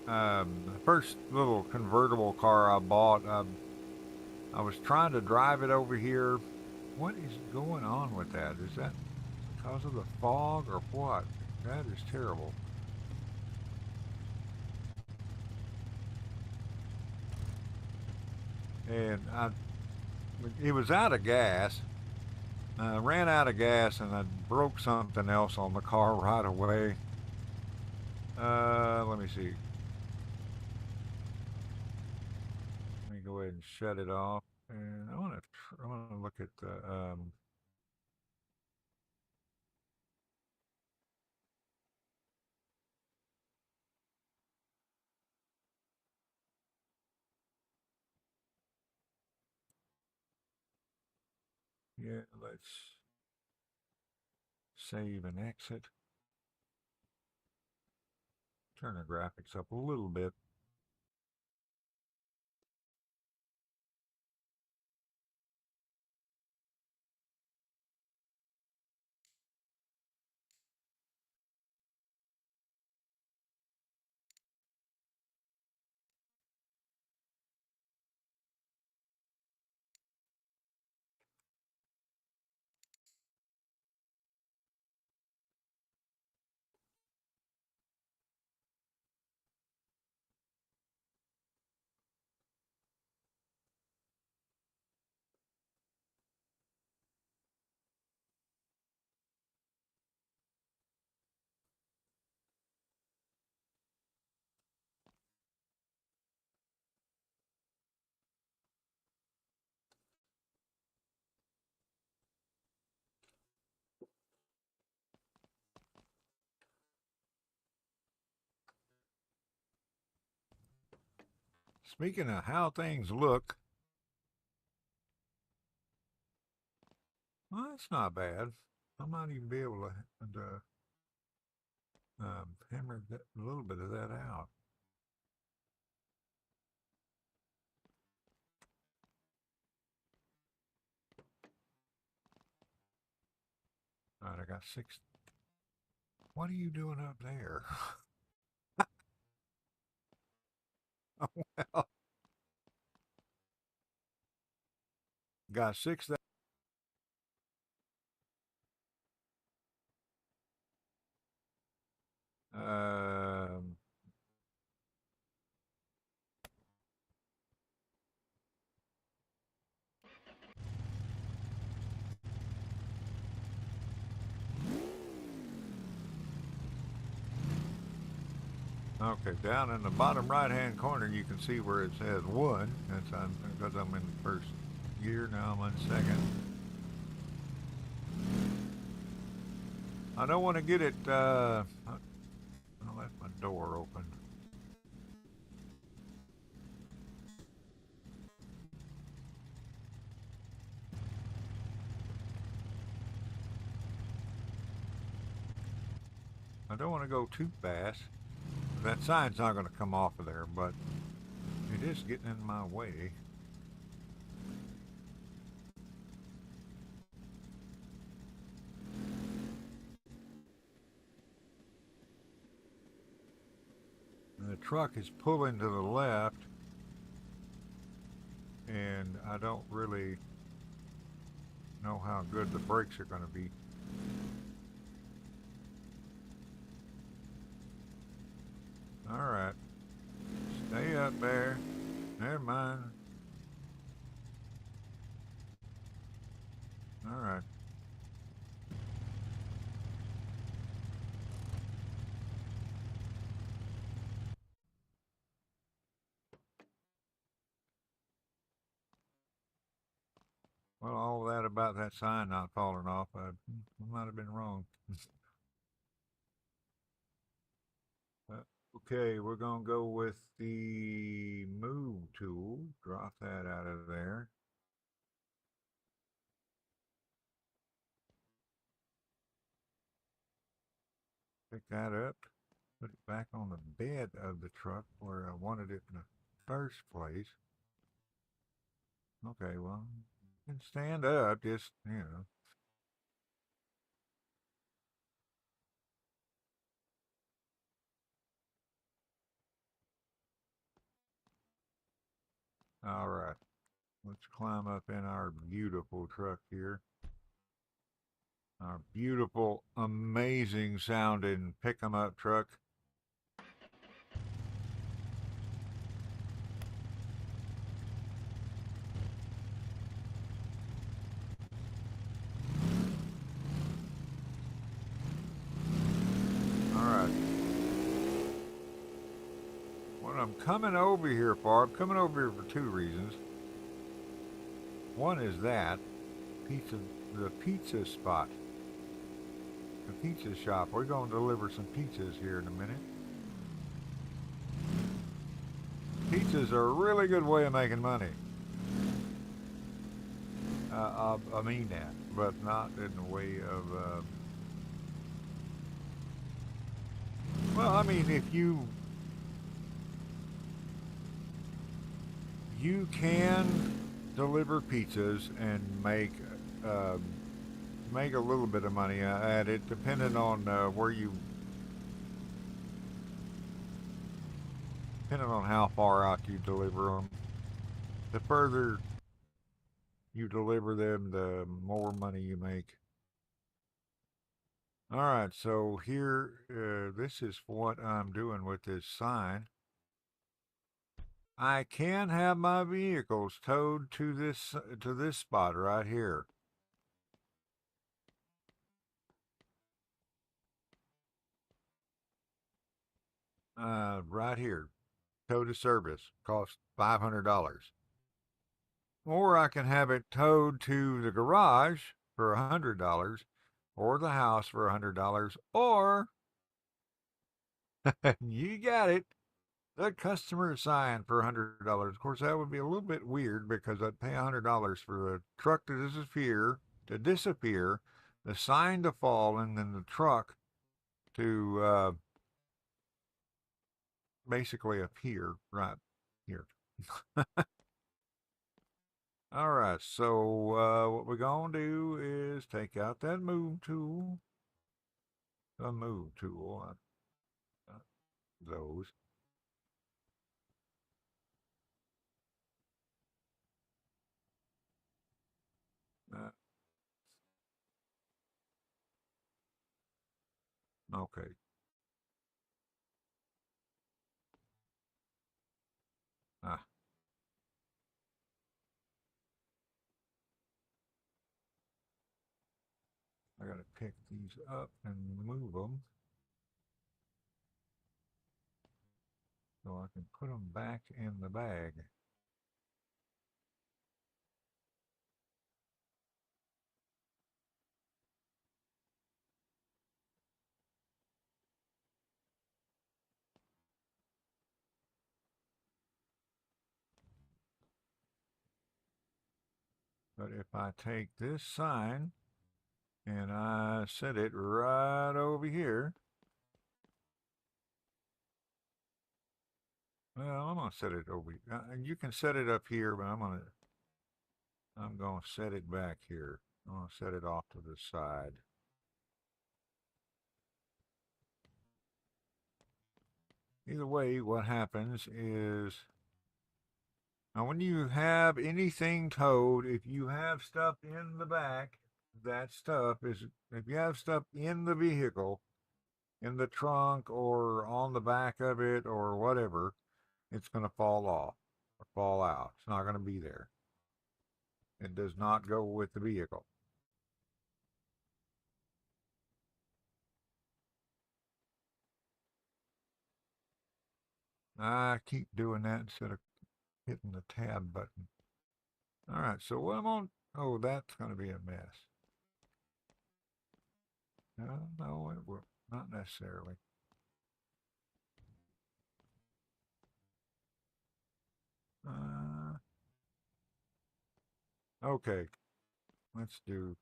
the first little convertible car I bought, I was trying to drive it over here. What is going on with that? Is that because of the fog or what? That is terrible. And it was out of gas. I ran out of gas and I broke something else on the car right away. Let me see. Let me go ahead and shut it off. And I want to look at the. Yeah, let's save and exit. Turn the graphics up a little bit. Speaking of how things look, well, that's not bad. I might even be able to hammer a little bit of that out. All right, I got 6. What are you doing up there? Oh, well, got 6. Um, okay, down in the bottom right-hand corner, you can see where it says 1. That's because I'm in the first gear. Now I'm in second. I don't want to get it. I left my door open. I don't want to go too fast. That sign's not going to come off of there, but it is getting in my way. And the truck is pulling to the left, and I don't really know how good the brakes are going to be. All right. Stay up there. Never mind. All right. Well, all that about that sign not falling off, I might have been wrong. Okay, we're going to go with the move tool. Drop that out of there. Pick that up. Put it back on the bed of the truck where I wanted it in the first place. Okay, well, you can stand up, just, you know. All right, let's climb up in our beautiful truck here. Our beautiful, amazing sounding pick 'em up truck. All right. What I'm coming over here for, I'm coming over here for 2 reasons. One is that the pizza spot, the pizza shop. We're going to deliver some pizzas here in a minute. Pizzas are a really good way of making money. I mean that, but not in the way of. Well, I mean, if you can deliver pizzas and uh, make a little bit of money at it, depending on depending on how far out you deliver them. The further you deliver them, the more money you make. All right, so here, this is what I'm doing with this sign. I can have my vehicles towed to this spot right here. Right here, tow to service, cost $500. Or I can have it towed to the garage for $100, or the house for $100, or you got it, The customer sign for $100. Of course, that would be a little bit weird because I'd pay $100 for the truck to disappear, the sign to fall, and then the truck to basically appear right here. All right, so what we're gonna do is take out that move tool, the move tool, those. Uh, okay. Ah, I gotta pick these up and move them so I can put them back in the bag. But if I take this sign and I set it right over here, well, I'm gonna set it over. You can set it up here, but I'm gonna set it back here. I'm gonna set it off to the side. Either way, what happens is now when you have anything towed, if you have stuff in the back, that stuff is if you have stuff in the vehicle, in the trunk or on the back of it or whatever, it's going to fall off or fall out. It's not going to be there. It does not go with the vehicle. I keep doing that instead of hitting the tab button. All right, so what I'm on. Oh, that's going to be a mess. No, it will not necessarily. Uh, okay, let's do.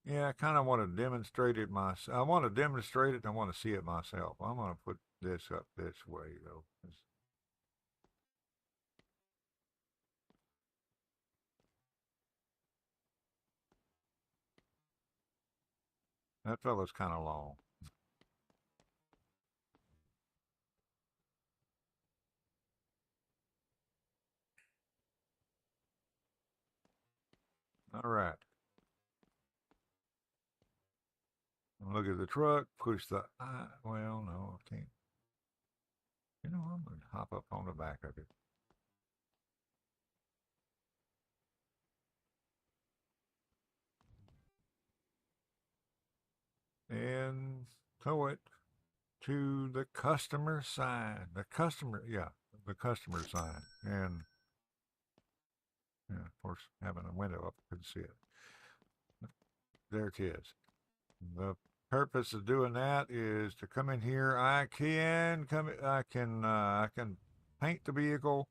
Yeah, I kind of want to demonstrate it myself. I want to demonstrate it and I want to see it myself. I'm going to put this up this way, though. That fellow's kind of long. All right. Look at the truck, push the well, no, I can't. You know, I'm going to hop up on the back of it. And tow it to the customer sign. The customer sign. And, yeah, of course, having a window up, I couldn't see it. There it is. The purpose of doing that is to come in here. I can paint the vehicle,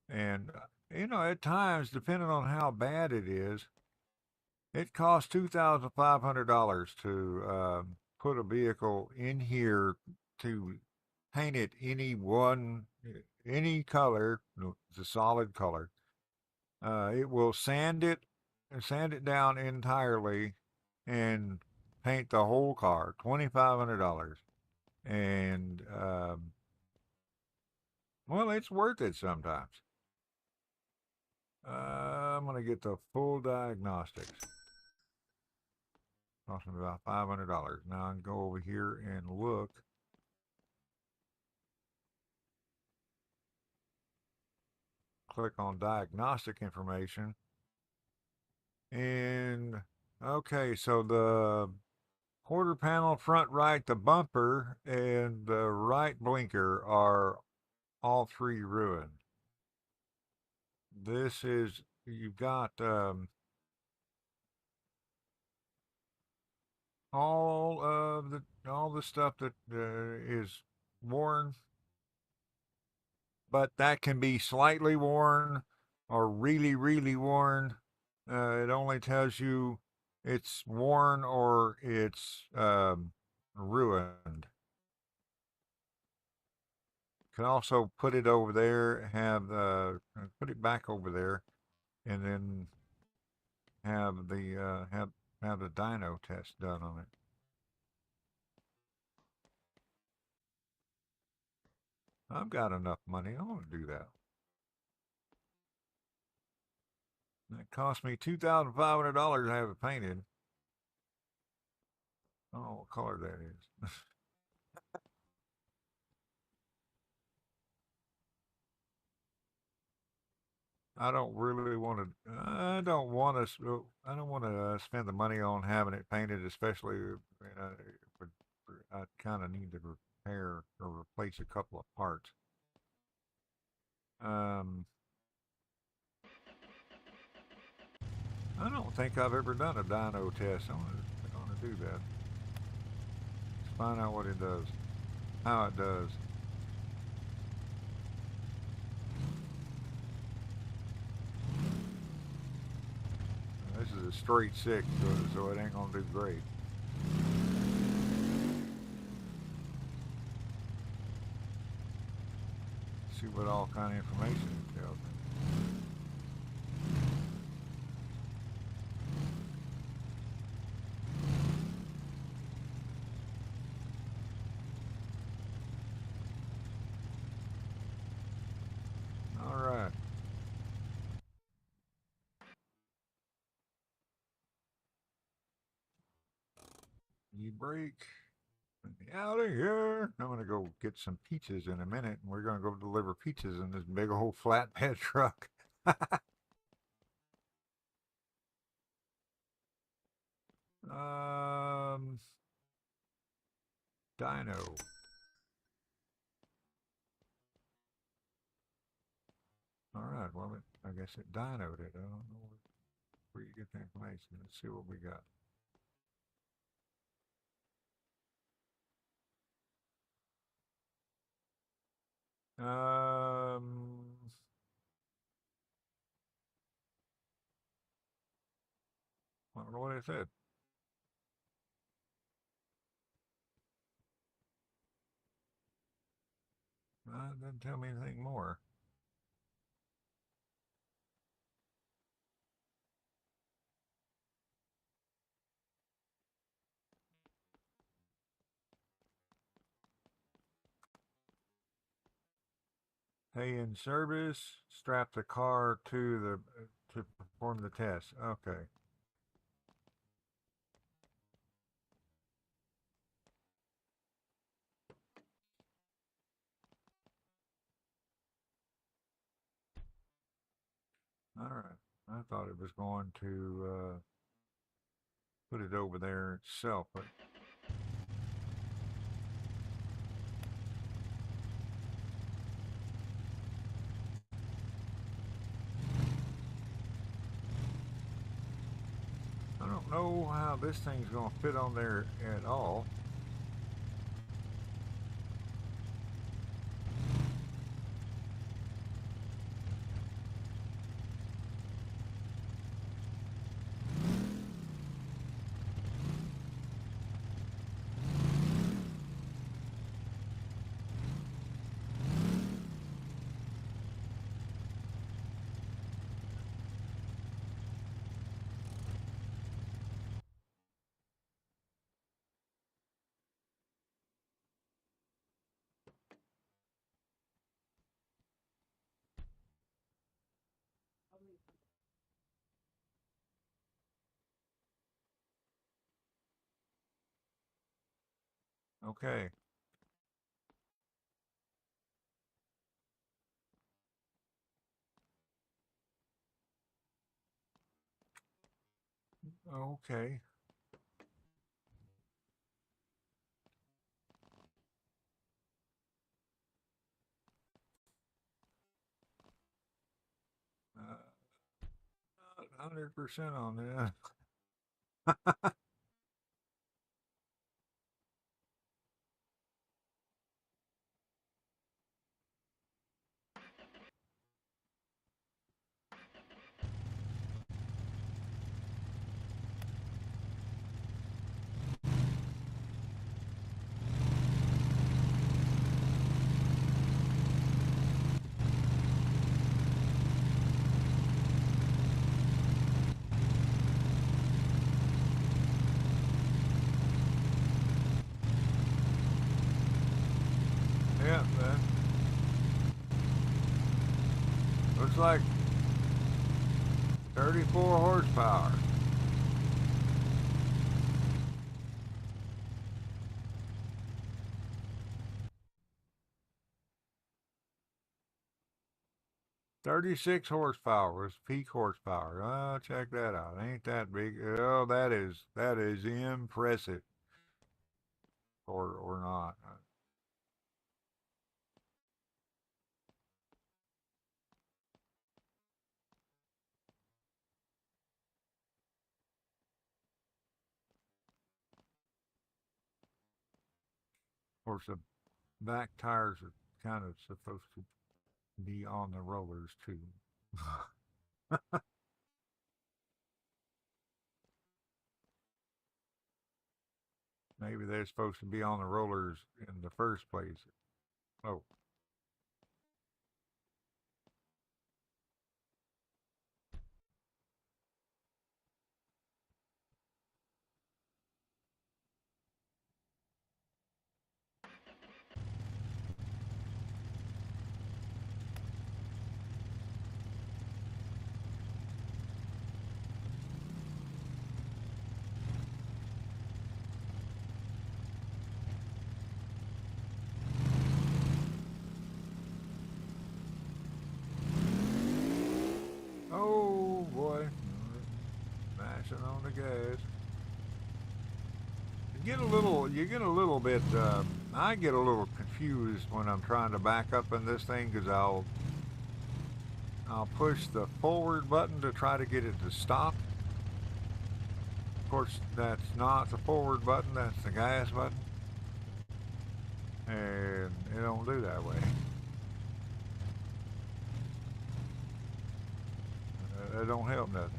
and at times, depending on how bad it is, it costs $2,500 to put a vehicle in here to paint it any color. It's a solid color. It will sand it down entirely, and paint the whole car. $2,500, and well, it's worth it sometimes. I'm gonna get the full diagnostics. Costing about $500. Now I can go over here and look. Click on diagnostic information. And okay, so the Quarter panel, front right, the bumper, and the right blinker are all three ruined. This is, you've got all the stuff that is worn, but that can be slightly worn or really, really worn. It only tells you it's worn or it's ruined. Can also put it over there, have put it back over there, and then have the dyno test done on it. I've got enough money. I want to do that. It cost me $2,500 to have it painted. I don't know what color that is. I don't really want to. I don't want to. I don't want to spend the money on having it painted, especially. I kind of need to repair or replace a couple of parts. Um, I don't think I've ever done a dyno test. I want to do that. Let's find out what it does, how it does. This is a straight six, so it ain't gonna do great. See what all kind of information it tells me. All right. You break. Out of here. I'm gonna go get some pizzas in a minute, and we're gonna go deliver pizzas in this big old flatbed truck. um, Dino. All right. Well, I guess it dinoed it. I don't know where you get the information. Let's see what we got. Um, I don't know what it said. It didn't tell me anything more. Hey, in service, strap the car to the to perform the test. Okay. All right. I thought it was going to put it over there itself, but I don't know how this thing's going to fit on there at all. Okay. Okay. 100% on that. Yeah, man. Looks like 34 horsepower. Thirty-six horsepower was peak horsepower. Oh, check that out. Ain't that big? Oh, that is impressive, or not. Of course, the back tires are kind of supposed to be on the rollers too. Maybe they're supposed to be on the rollers in the first place. Oh, oh boy, mashing on the gas. You get a little bit. I get a little confused when I'm trying to back up in this thing because I'll push the forward button to try to get it to stop. Of course, that's not the forward button. That's the gas button, and it don't do that way. It don't help nothing.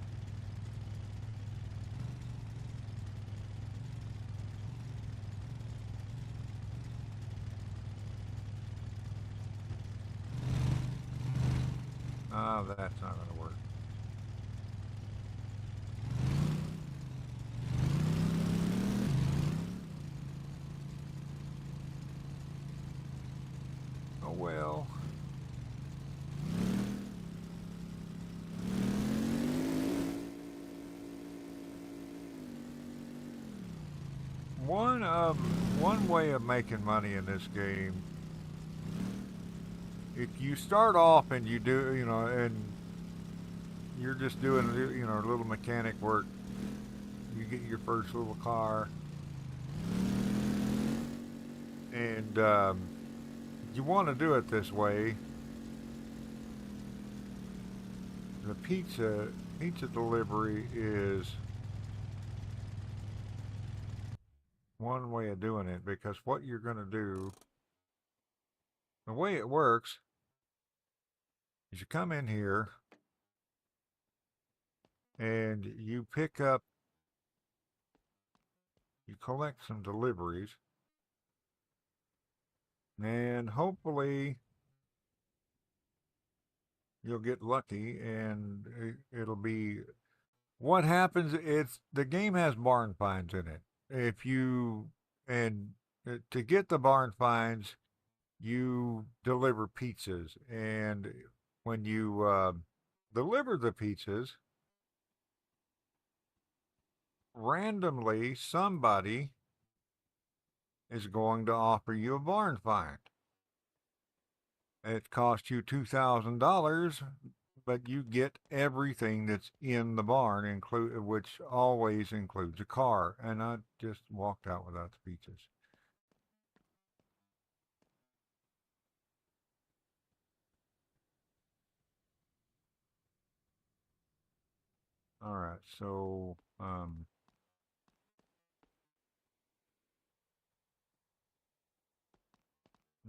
Oh, that's not going to work. Oh well. One way of making money in this game, if you start off and you do, and you're just doing, a little mechanic work, you get your first little car, and you want to do it this way. The pizza delivery is one way of doing it because what you're going to do, the way it works, is you come in here and you collect some deliveries, and hopefully you'll get lucky and it'll be what happens. It's the game has barn finds in it. If you and To get the barn finds, you deliver pizzas, and when you deliver the pizzas, randomly somebody is going to offer you a barn find. It costs you $2,000, but you get everything that's in the barn, which always includes a car. And I just walked out without the pizzas. All right, so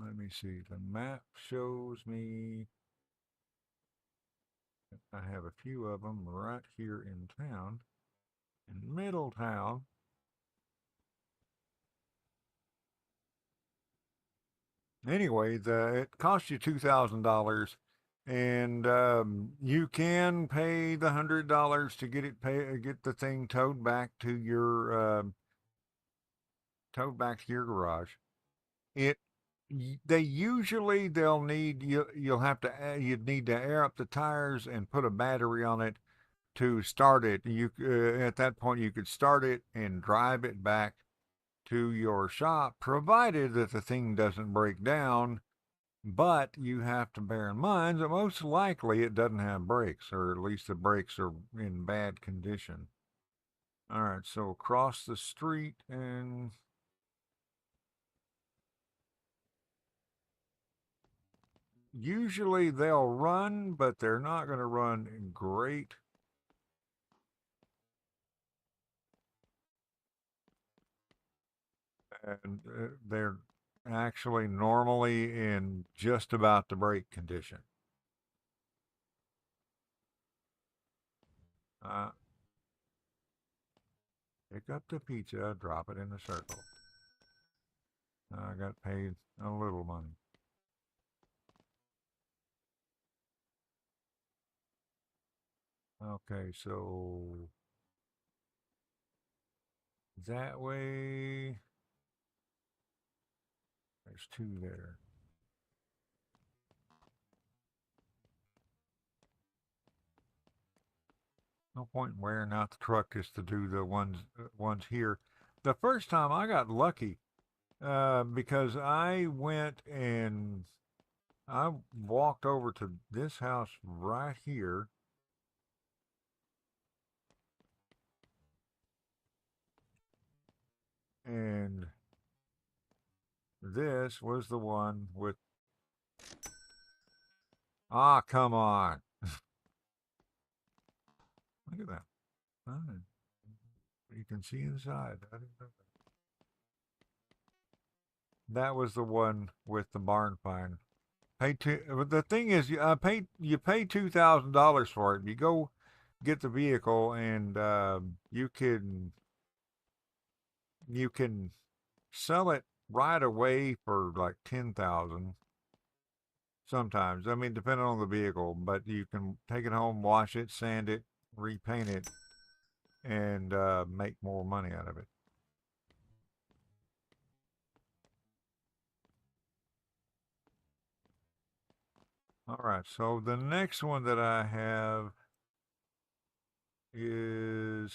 let me see. The map shows me I have a few of them right here in town, in Middletown. Anyway, it costs you $2,000, and you can pay the $100 to get the thing towed back to your garage. It they usually they'll need you'll have to you'd need to air up the tires and put a battery on it to start it. You at that point you could start it and drive it back to your shop, provided that the thing doesn't break down. But you have to bear in mind that most likely it doesn't have brakes, or at least the brakes are in bad condition. All right, so across the street, and usually they'll run, but they're not going to run great. And they're actually normally in just about the brake condition. Uh, Pick up the pizza, drop it in the circle. I got paid a little money. Okay, so that way, there's two there. No point in wearing out the truck just to do the ones here. The first time I got lucky because I went and I walked over to this house right here, and this was the one with. Ah, come on! Look at that. Oh, you can see inside. I didn't know that was the one with the barn find. The thing is, you pay $2,000 for it. You go get the vehicle, and you can sell it right away for like 10,000. Sometimes, I mean, depending on the vehicle, but you can take it home, wash it, sand it, repaint it, and make more money out of it. All right, so the next one that I have is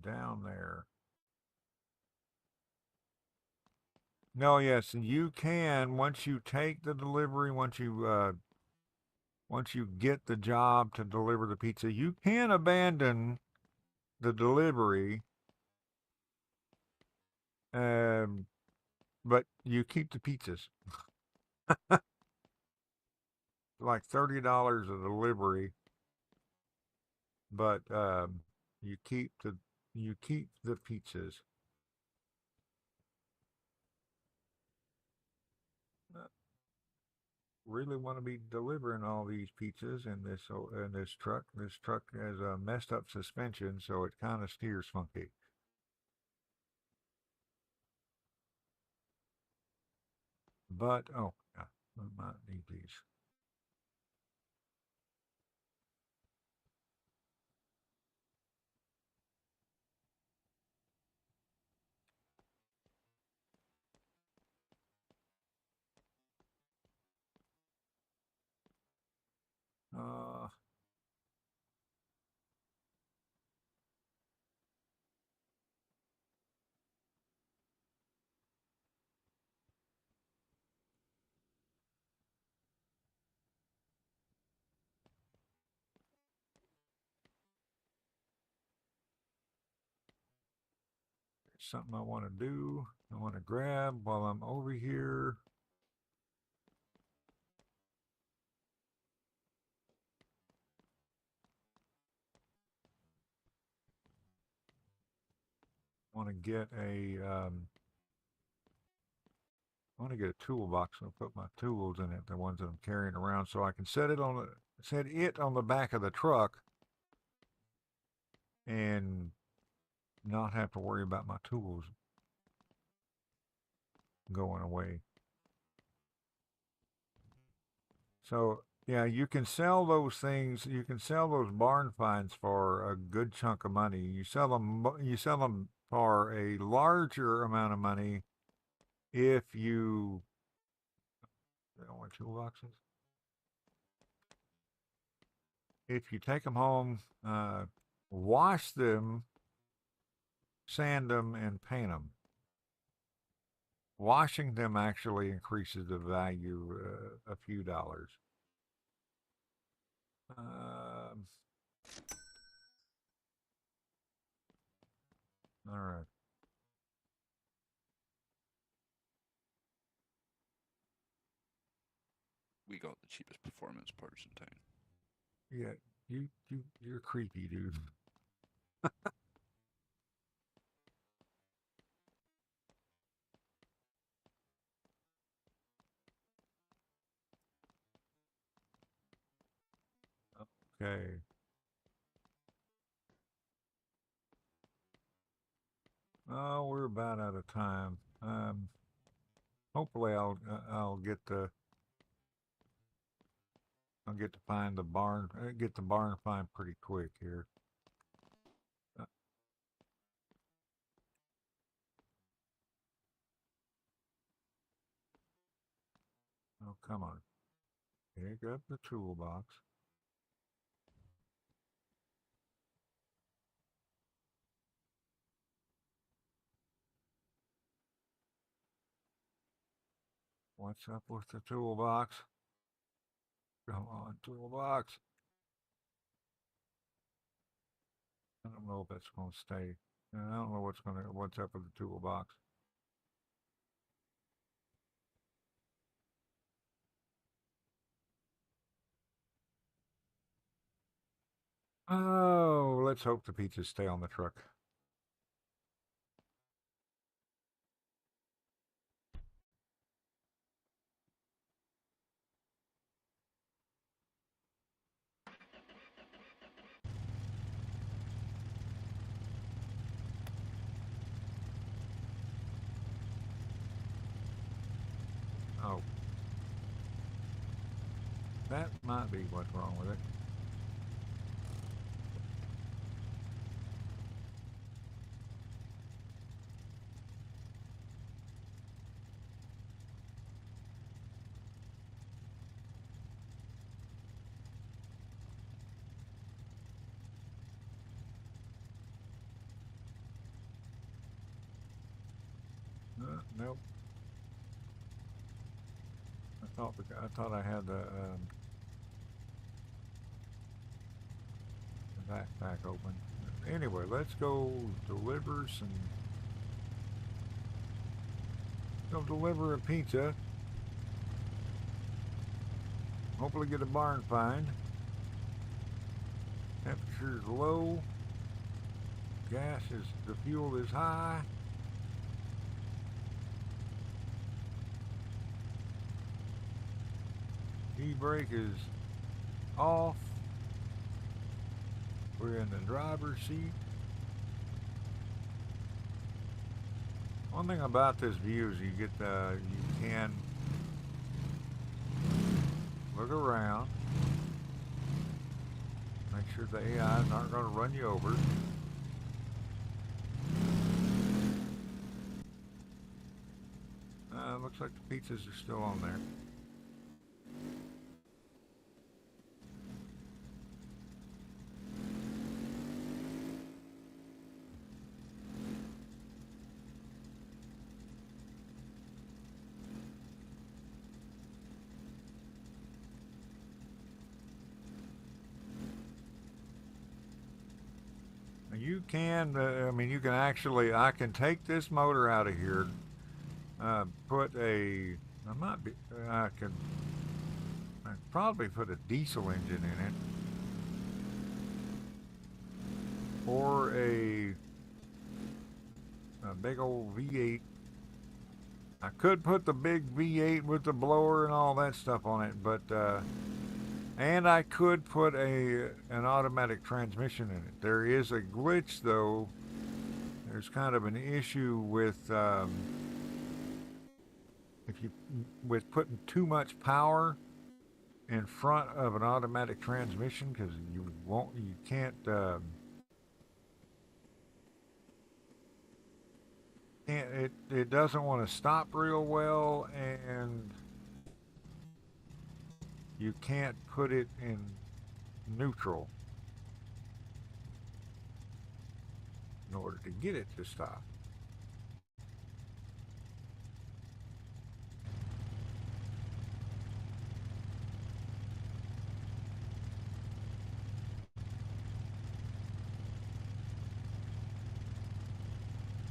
down there. No, yes, you can once you take the delivery, once you get the job to deliver the pizza, you can abandon the delivery, um, but you keep the pizzas. Like $30 a delivery, but you keep the you keep the pizzas. Really want to be delivering all these pizzas in this truck. This truck has a messed up suspension, so it kind of steers funky. But oh, yeah, I might need these. Uh, Something I want to do. I want to grab while I'm over here. want to get a I want to get a toolbox and put my tools in it, the ones that I'm carrying around, so I can set it on the back of the truck and not have to worry about my tools going away. So yeah, you can sell those things. You can sell those barn finds for a good chunk of money. You sell them. You sell them for a larger amount of money if you. They don't want toolboxes. If you take them home, wash them, sand them, and paint them. Washing them actually increases the value a few dollars. Um, all right. We got the cheapest performance parts in town. Yeah, you're creepy, dude. Okay. Oh, we're about out of time. Hopefully I'll get to find the barn get the barn find pretty quick here. Uh, oh, come on. Pick up the toolbox. What's up with the toolbox? Come on, toolbox. I don't know if that's going to stay. I don't know what's up with the toolbox. Oh, let's hope the pizzas stay on the truck. Oh, that might be what's wrong with it. Nope. I thought I had the backpack open. Anyway, let's go deliver some. Go deliver a pizza. Hopefully get a barn find. Temperature's low. The fuel is high. E-brake is off. We're in the driver's seat. One thing about this view is you can look around, make sure the AI is not going to run you over. Looks like the pizzas are still on there. You can, you can actually, I can take this motor out of here, I could probably put a diesel engine in it, or big old V8. I could put the big V8 with the blower and all that stuff on it, but and I could put an automatic transmission in it. There is a glitch though. There's kind of an issue with if you with putting too much power in front of an automatic transmission, because you can't it doesn't want to stop real well, and you can't put it in neutral in order to get it to stop.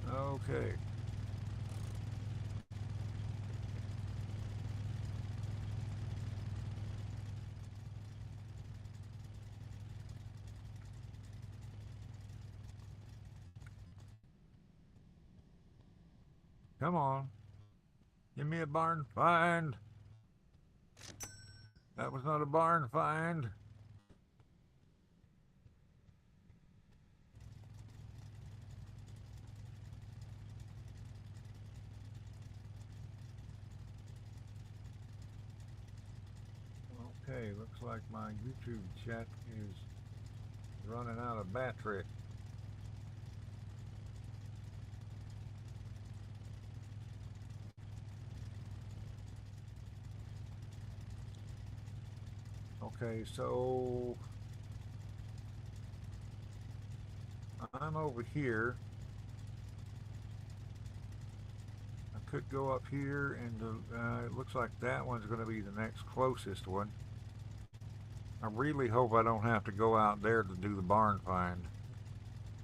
Okay. Come on. Give me a barn find. That was not a barn find. Okay, looks like my YouTube chat is running out of battery. Okay, so I'm over here. I could go up here, and it looks like that one's going to be the next closest one. I really hope I don't have to go out there to do the barn find.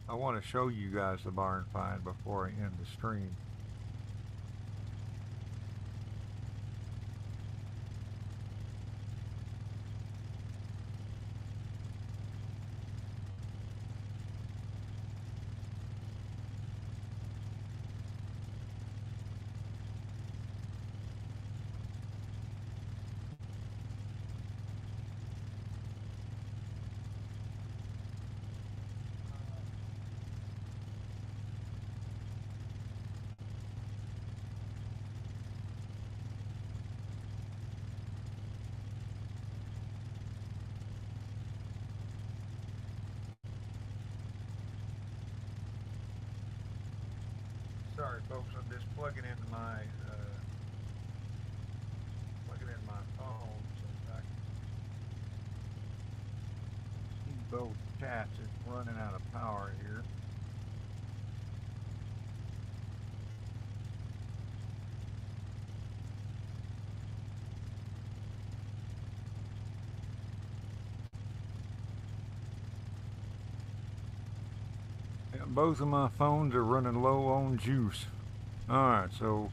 I want to show you guys the barn find before I end the stream. Sorry, folks. I'm just plugging into my phone so I can see both chats. It's running out of power here. Yeah, both of my phones are running low on juice. Alright, so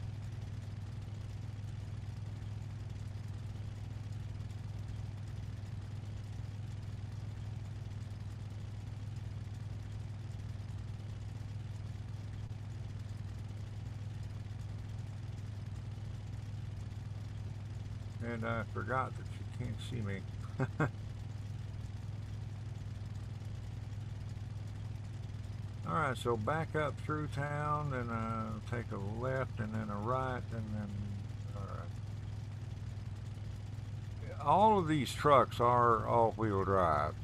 and I forgot that you can't see me. Alright, so back up through town, and take a left and then a right, and then all of these trucks are all-wheel drive.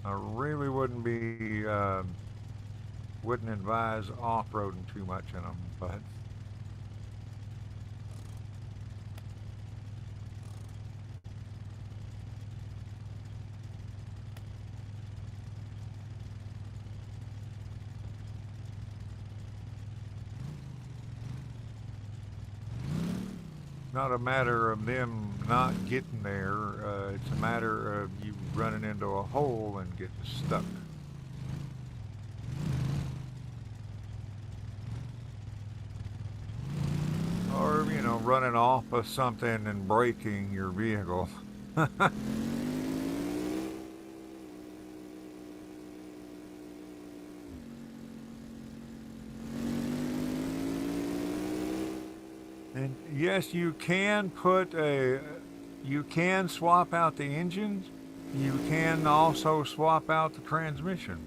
I really wouldn't advise off-roading too much in them, but not a matter of them not getting there. It's a matter of you running into a hole and getting stuck. Or, you know, running off of something and breaking your vehicle. And yes, you can swap out the engines. You can also swap out the transmission.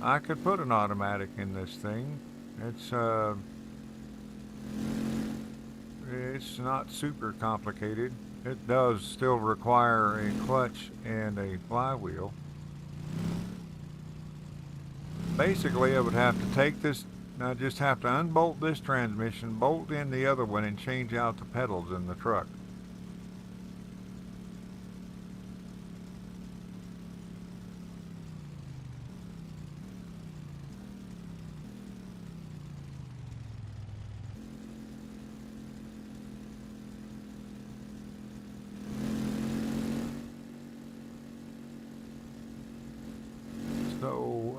I could put an automatic in this thing. It's not super complicated. It does still require a clutch and a flywheel. Basically, I would have to take this, I just have to unbolt this transmission, bolt in the other one, and change out the pedals in the truck. So,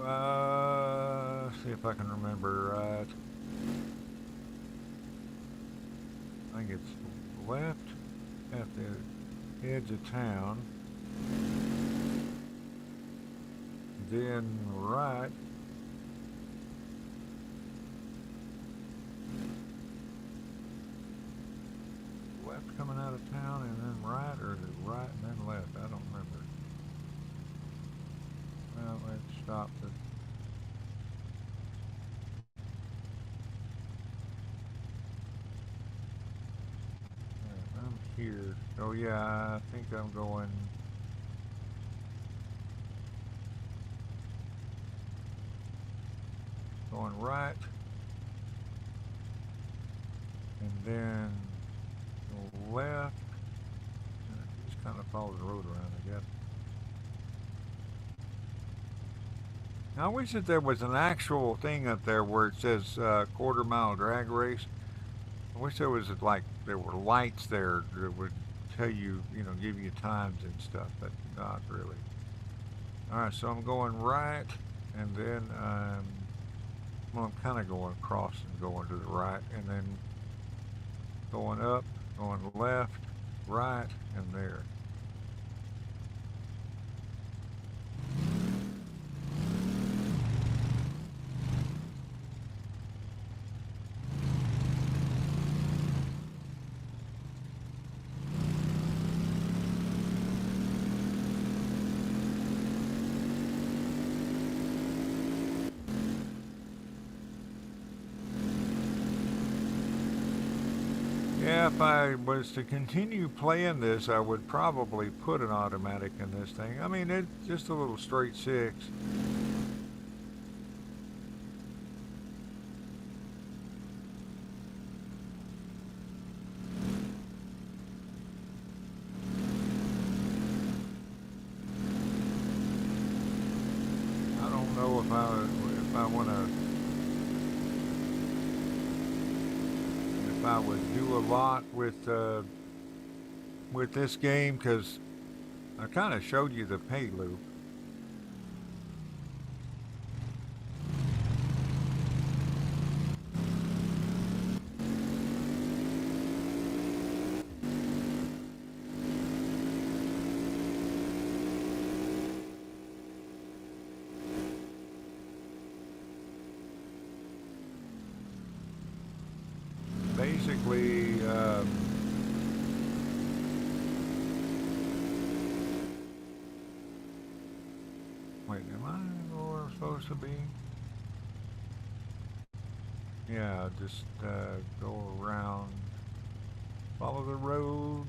see if I can remember right. I think it's left at the edge of town, then right, left coming out of town, and then right, or is it right and then left? I don't remember. Well, let's stop the... I'm here. Oh yeah, I think I'm going... Going right. And then left. And it just kind of follows the road around, I guess. Now, I wish that there was an actual thing up there where it says quarter-mile drag race. I wish there was like there were lights there that would tell you, give you times and stuff, but not really. All right, so I'm going right, and then I'm kind of going across and going to the right, and then going up, going left, right, and there. Yeah, if I was to continue playing this, I would probably put an automatic in this thing. I mean, it's just a little straight six. I don't know if I want to... I would do a lot with this game, because I kind of showed you the pay loop. Basically, wait, am I where I'm supposed to be? Yeah, just go around, follow the road.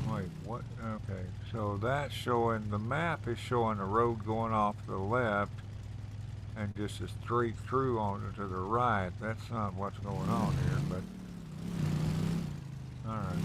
Wait, what? Okay, so that's showing, the map is showing a road going off to the left and just a straight through on to the right. That's not what's going on here, but all right.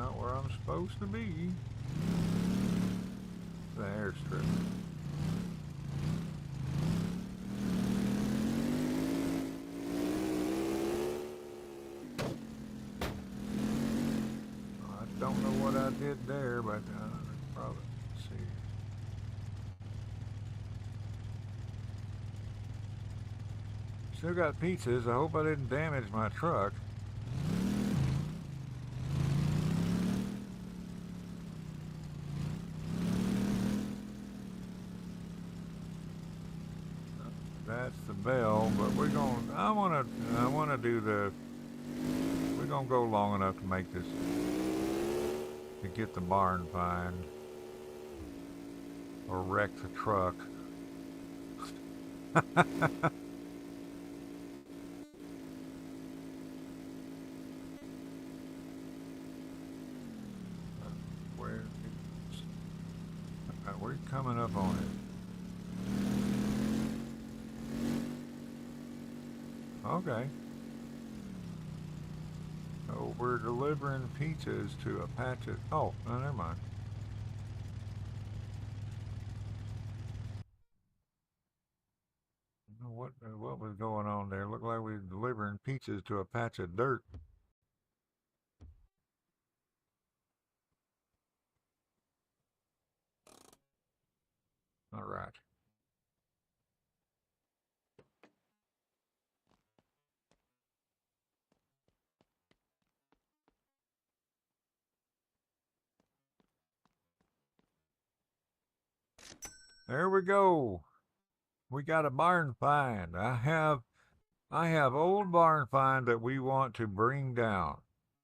not where I'm supposed to be. The airstrip. I don't know what I did there, but probably see. Still got pizzas. I hope I didn't damage my truck. That's the bell, but we're going. I want to do the. We're gonna go long enough to make this to get the barn find or wreck the truck. Where is? We're coming up on it. Okay. So we're delivering pizzas to a patch of. Oh, no, never mind. I don't know what was going on there? Looked like we were delivering pizzas to a patch of dirt. All right. There we go. We got a barn find. I have old barn find that we want to bring down.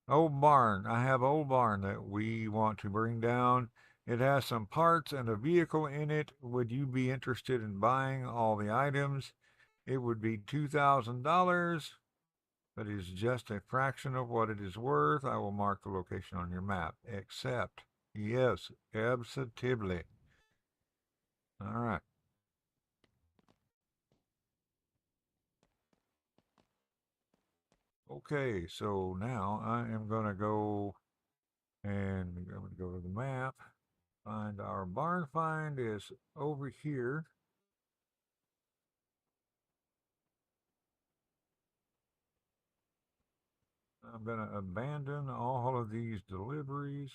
Old barn. I have old barn that we want to bring down. It has some parts and a vehicle in it. Would you be interested in buying all the items? It would be $2,000, but it is just a fraction of what it is worth. I will mark the location on your map. Accept. Yes, absolutely. All right. Okay, so now I am going to go and I'm going to go to the map. Find our barn find is over here. I'm going to abandon all of these deliveries.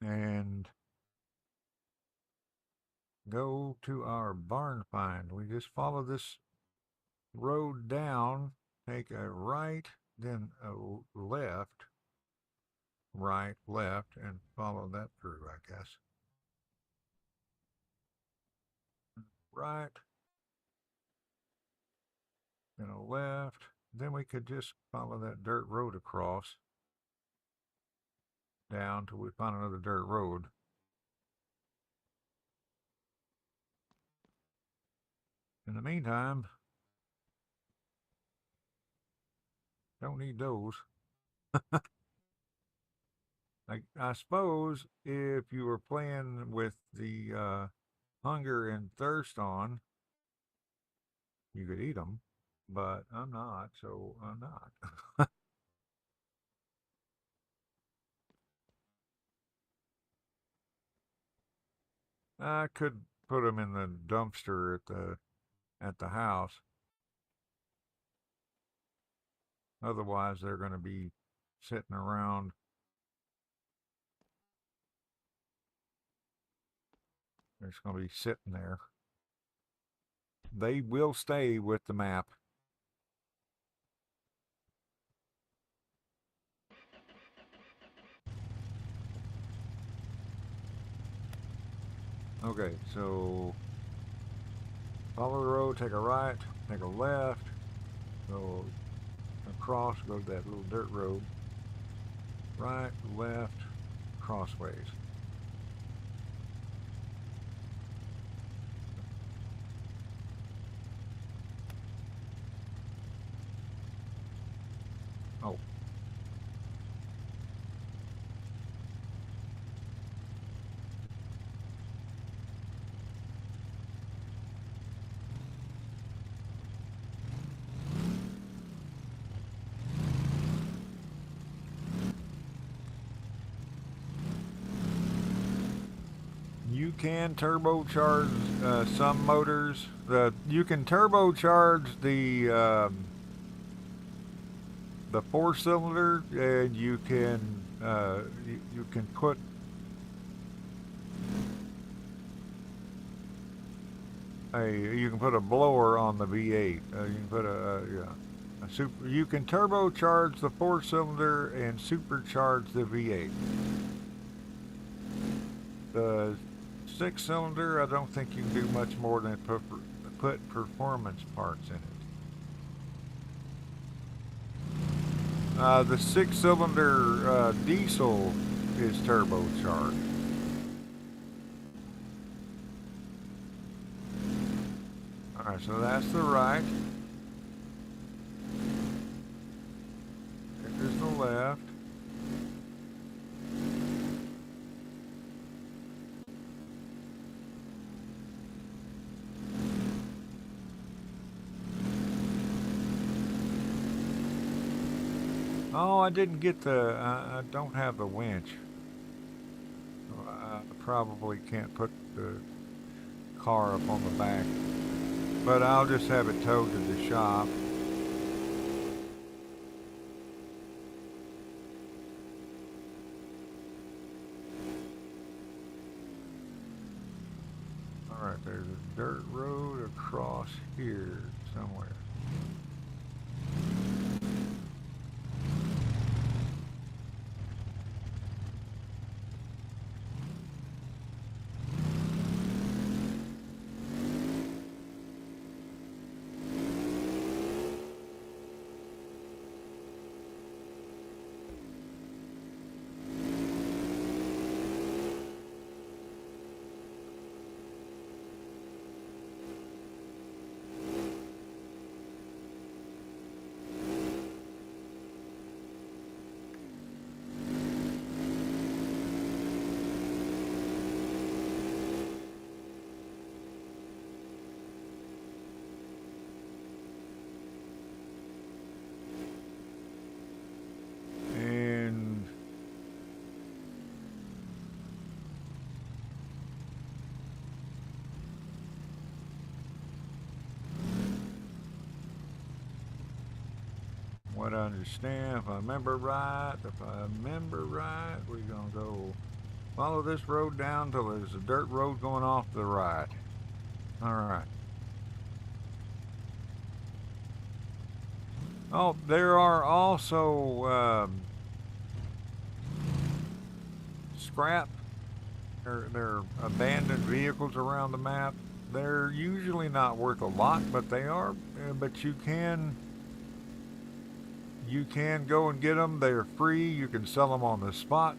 And go to our barn find. We just follow this road down, take a right, then a left, right, left, and follow that through, I guess. Right, then a left, then we could just follow that dirt road across down till we find another dirt road. In the meantime, don't need those. I suppose if you were playing with the hunger and thirst on, you could eat them, but I'm not, so I'm not. I could put them in the dumpster at the house. Otherwise, they're going to be sitting around. They're just going to be sitting there. They will stay with the map. Okay, so follow the road, take a right, take a left, go across, go to that little dirt road. Right, left, crossways. Oh. You can turbocharge some motors. You can turbocharge the 4-cylinder, and you can put a blower on the V8. You can put you can turbocharge the 4-cylinder and supercharge the V8. The 6-cylinder, I don't think you can do much more than put performance parts in it. The 6-cylinder diesel is turbocharged. Alright, so that's the right. There's the left. Oh, I didn't get the, I don't have the winch. I probably can't put the car up on the back. But I'll just have it towed to the shop. Alright, there's a dirt road across here somewhere. What I understand, if I remember right, we're gonna go follow this road down till there's a dirt road going off to the right. Alright. Oh, there are also scrap. There are abandoned vehicles around the map. They're usually not worth a lot, but they are. But you can go and get them. They're free. You can sell them on the spot.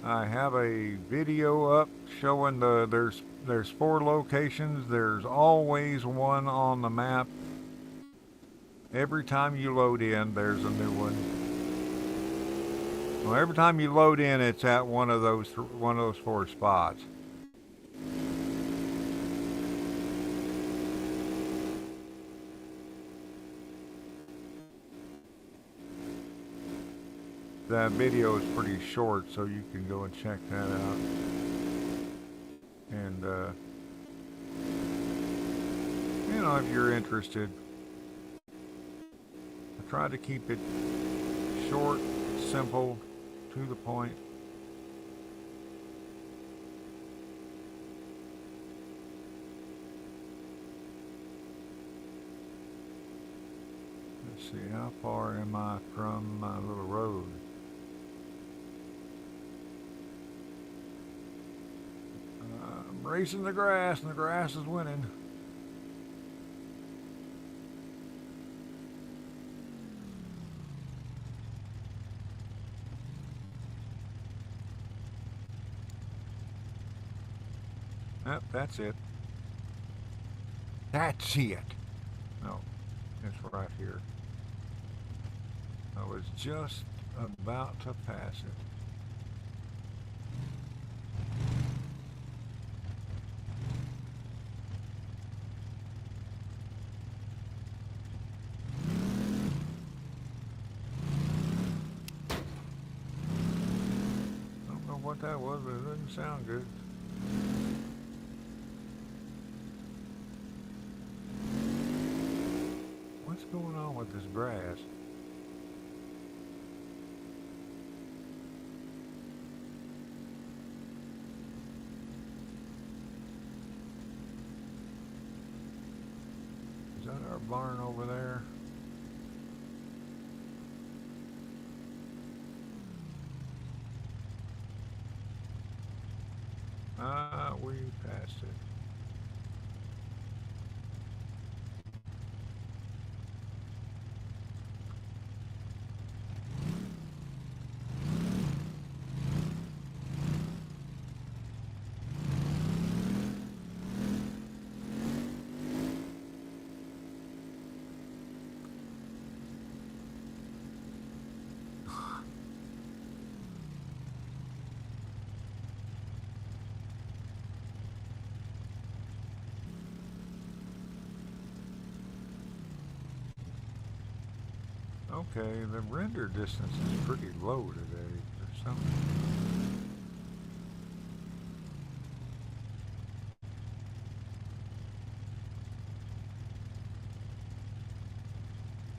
I have a video up showing there's 4 locations. There's always one on the map. Every time you load in, there's a new one. Well, every time you load in, it's at one of those 4 spots. That video is pretty short, so you can go and check that out. And, you know, if you're interested, I try to keep it short, simple, to the point. Let's see, how far am I from my little road? I'm racing the grass, and the grass is winning. Yep, that's it. That's it. No, it's right here. I was just about to pass it. I don't know what that was, but it didn't sound good. What's going on with this grass? Is that our barn over there? We passed it. Okay, the render distance is pretty low today or something.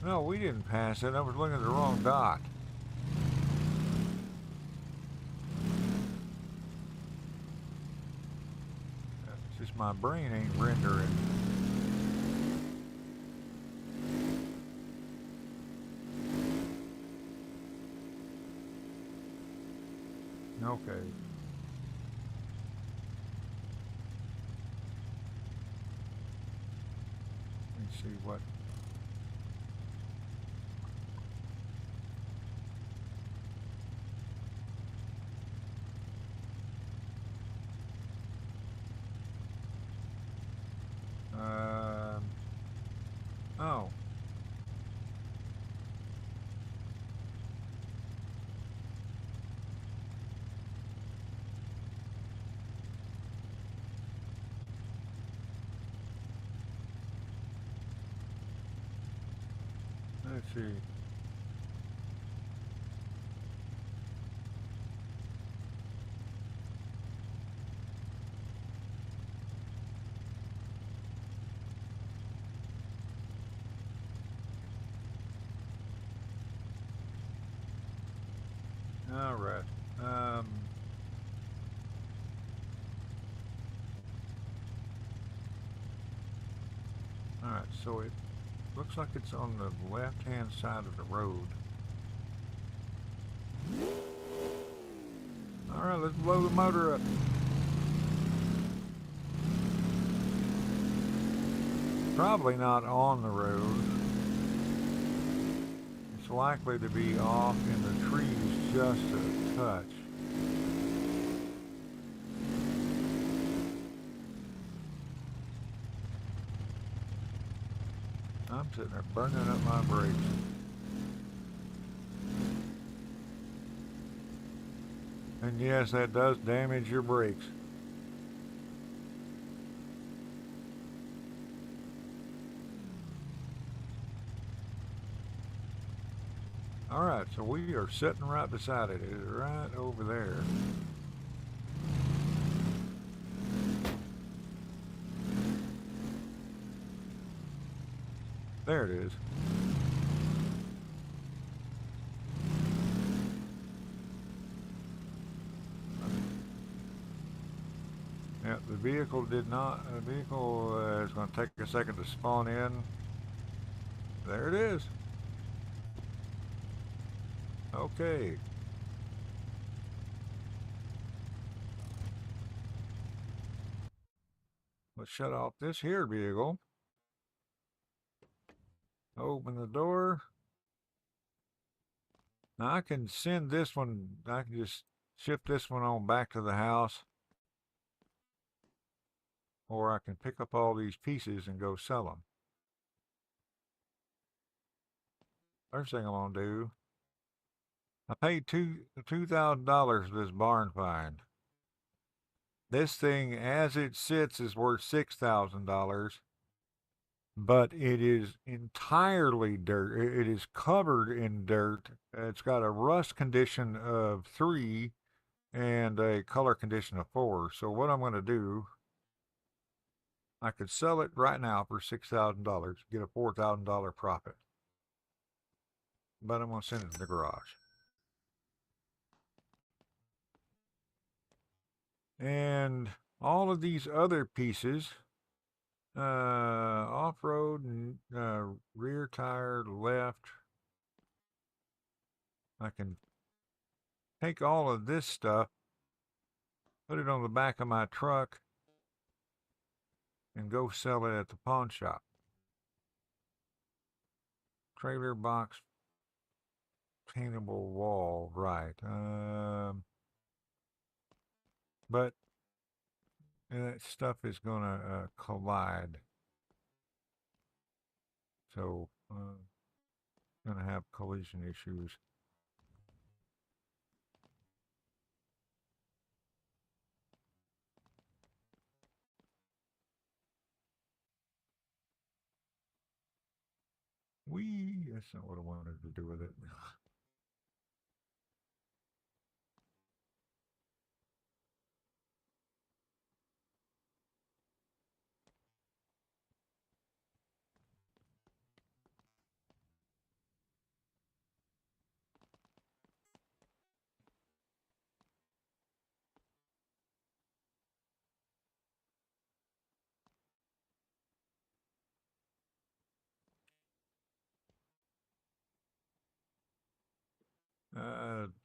No, we didn't pass it. I was looking at the wrong dot. It's just my brain ain't rendering. Okay. Let's see what. Oh. Let's see. All right. All right. So it looks like it's on the left-hand side of the road. All right. Let's blow the motor up. Probably not on the road. It's likely to be off in the trees just a touch. I'm sitting there burning up my brakes. And yes, that does damage your brakes. All right, so we are sitting right beside it. It's right over there. There it is. Yeah, the vehicle did not. The vehicle is going to take a second to spawn in. There it is. Okay. Let's shut off this here vehicle. Open the door. Now I can send this one. I can just ship this one on back to the house. Or I can pick up all these pieces and go sell them. First thing I'm going to do, I paid $2,000 for this barn find. This thing, as it sits, is worth $6,000, but it is entirely dirt. It is covered in dirt. It's got a rust condition of 3, and a color condition of 4. So what I'm going to do, I could sell it right now for $6,000, get a $4,000 profit. But I'm going to send it to the garage. And all of these other pieces, off-road, rear tire, left, I can take all of this stuff, put it on the back of my truck, and go sell it at the pawn shop. Trailer box, paintable wall, right. But that stuff is going to collide. So, going to have collision issues. That's not what I wanted to do with it.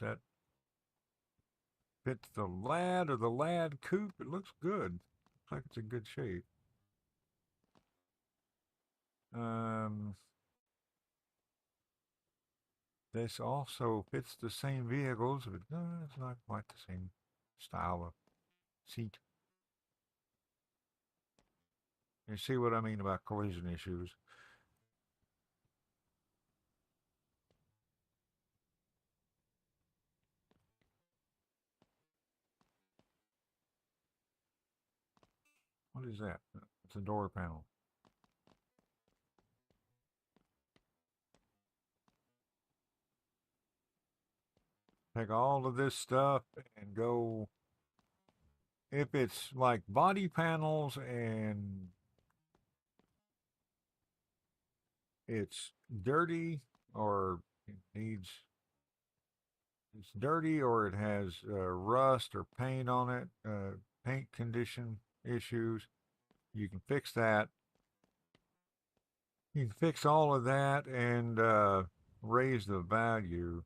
That fits the lad or the lad coupe. It looks good. Looks like it's in good shape. This also fits the same vehicles, but it's not quite the same style of seat. You see what I mean about collision issues? What is that? It's a door panel. Take all of this stuff and go. If it's like body panels and it's dirty or it needs, it's dirty or it has rust or paint on it, paint condition issues, you can fix that. You can fix all of that and raise the value.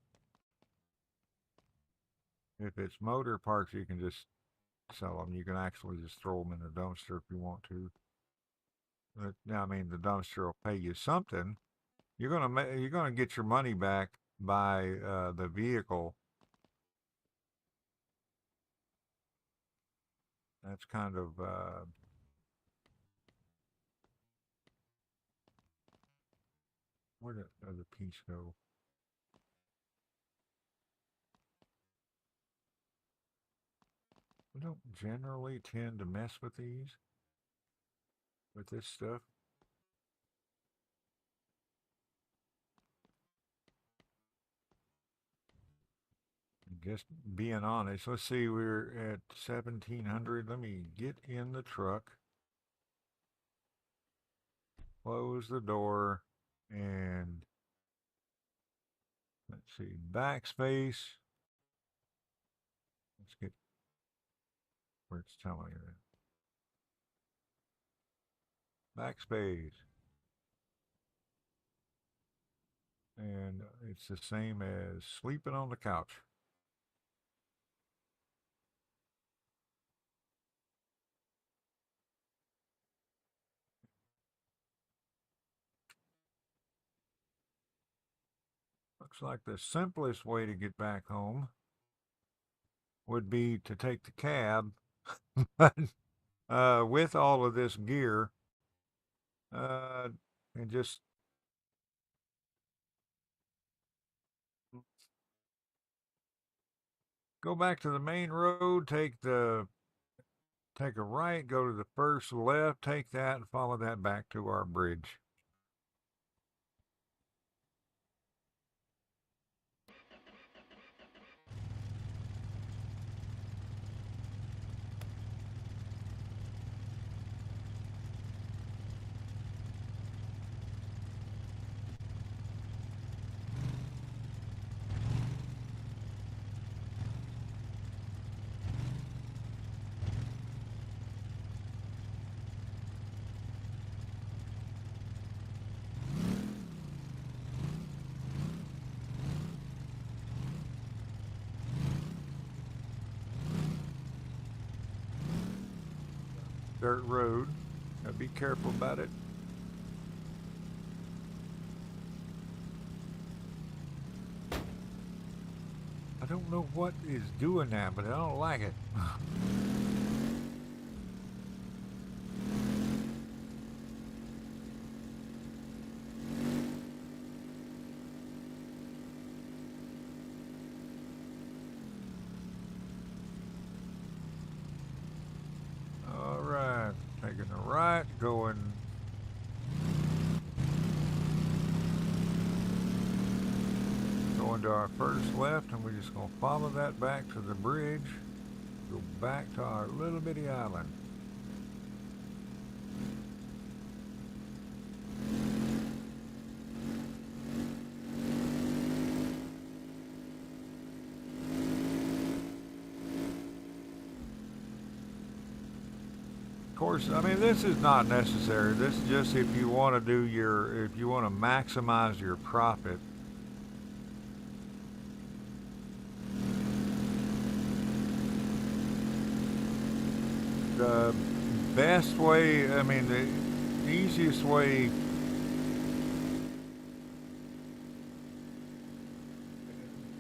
If it's motor parts, you can just sell them. You can actually just throw them in the dumpster if you want to. But, I mean, the dumpster will pay you something. You're gonna get your money back by the vehicle. That's kind of where did the other piece go? We don't generally tend to mess with these, with this stuff. Just being honest, let's see, we're at 1700. Let me get in the truck, close the door, and let's see, backspace. Let's get where it's telling you that. Backspace. And it's the same as sleeping on the couch. Looks like the simplest way to get back home would be to take the cab, but with all of this gear, uh, and just go back to the main road, take a right, go to the first left, take that, and follow that back to our bridge. dirt road. Gotta be careful about it. I don't know what is doing that, but I don't like it. Alright, taking the right, going to our first left, and we're just going to follow that back to the bridge, go back to our little bitty island. Of course, I mean, this is not necessary. This is just if you want to do your, if you want to maximize your profit. The best way, I mean, the easiest way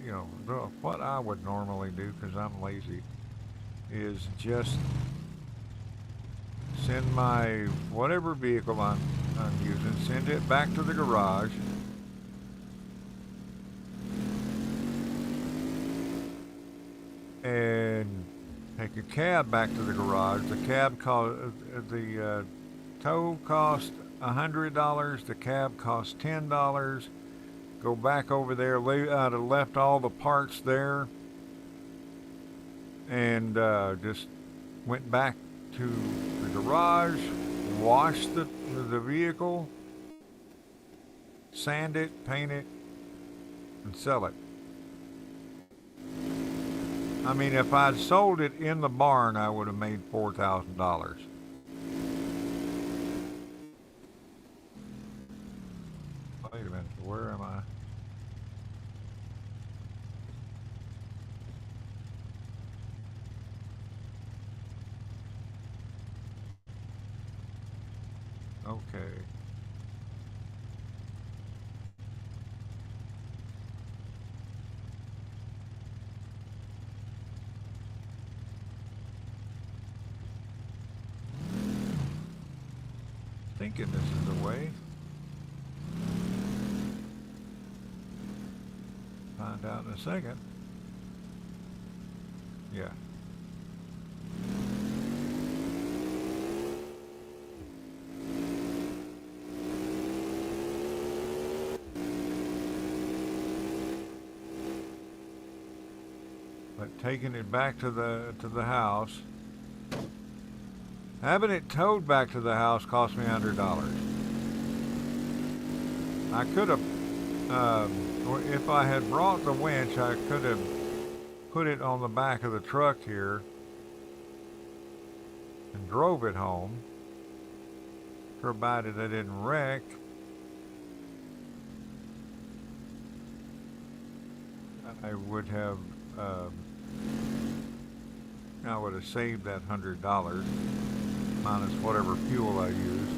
you know, what I would normally do, because I'm lazy, is just send my whatever vehicle I'm using, send it back to the garage. And take a cab back to the garage. The cab the tow cost $100. The cab cost $10. Go back over there. I'd have left all the parts there, and just went back to the garage, washed the vehicle, sand it, paint it, and sell it. I mean, if I'd sold it in the barn, I would have made $4,000. Wait a minute, where am I? Okay. Thinking this is the way. Find out in a second. Yeah. But taking it back to the house, having it towed back to the house cost me $100. I could have, if I had brought the winch, I could have put it on the back of the truck here and drove it home, provided I didn't wreck. I would have saved that $100 minus whatever fuel I used.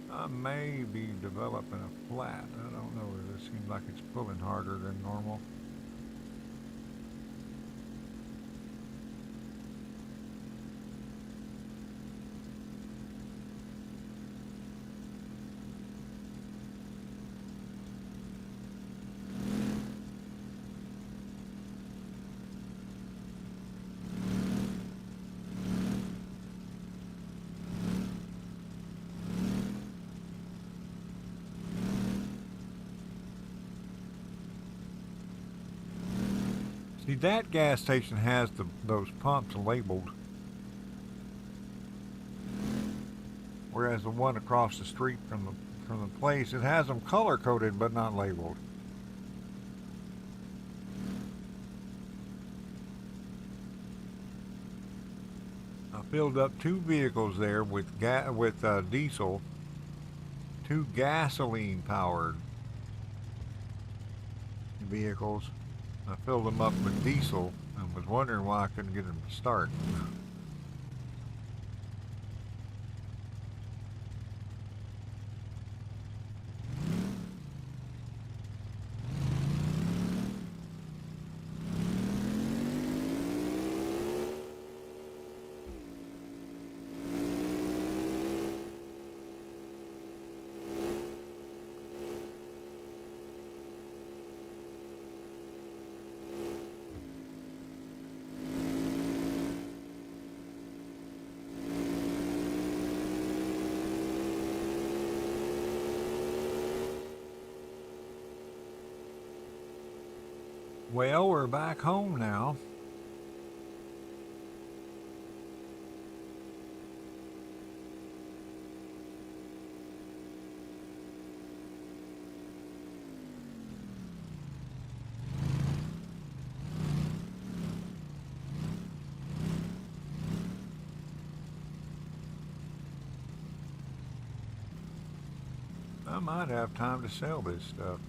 I may be developing a flat. I don't know. It seems like it's pulling harder than normal. See, that gas station has those pumps labeled, whereas the one across the street from the place, it has them color coded but not labeled. filled up 2 vehicles there with diesel, 2 gasoline powered vehicles. I filled them up with diesel and was wondering why I couldn't get them to start. Well, we're back home now. I might have time to sell this stuff.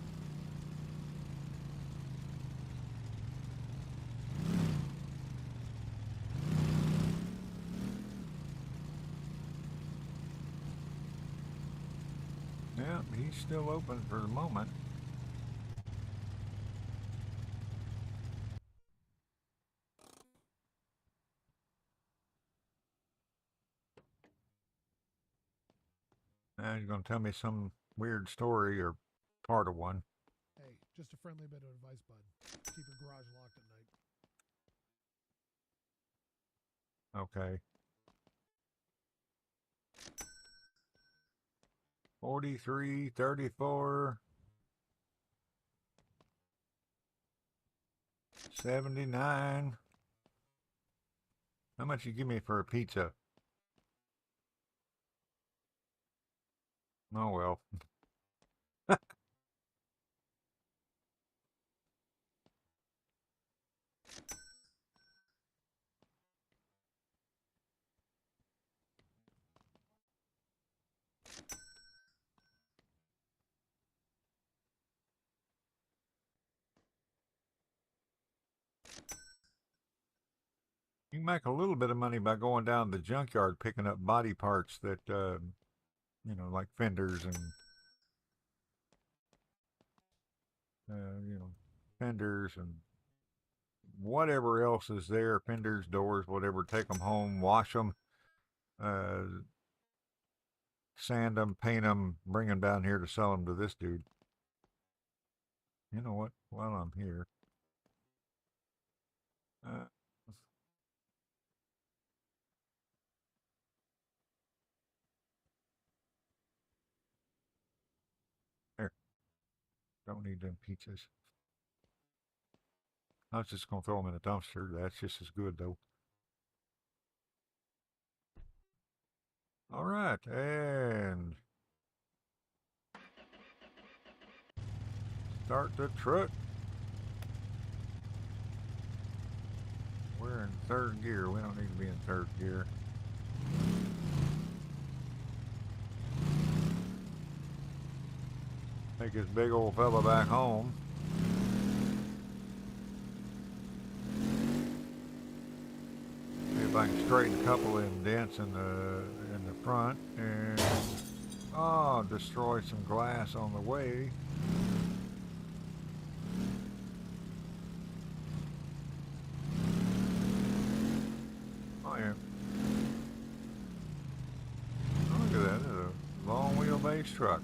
Yeah, he's still open for the moment. Now he's going to tell me some weird story or part of one. Hey, just a friendly bit of advice, bud. Keep your garage locked at night. Okay. 43, 34, 79. How much you give me for a pizza? Oh well. You can make a little bit of money by going down to the junkyard picking up body parts that, like fenders and, fenders and whatever else is there, fenders, doors, whatever. Take them home, wash them, uh, sand them, paint them, bring them down here to sell them to this dude. You know what? While I'm here, uh, there. Don't need them pizzas. I was just gonna throw them in a dumpster. That's just as good though. All right, and start the truck. We're in third gear. We don't need to be in third gear. Take this big old fella back home. See if I can straighten a couple of them dents in the front and destroy some glass on the way. Oh yeah. Oh, look at that. It's a long wheelbase truck.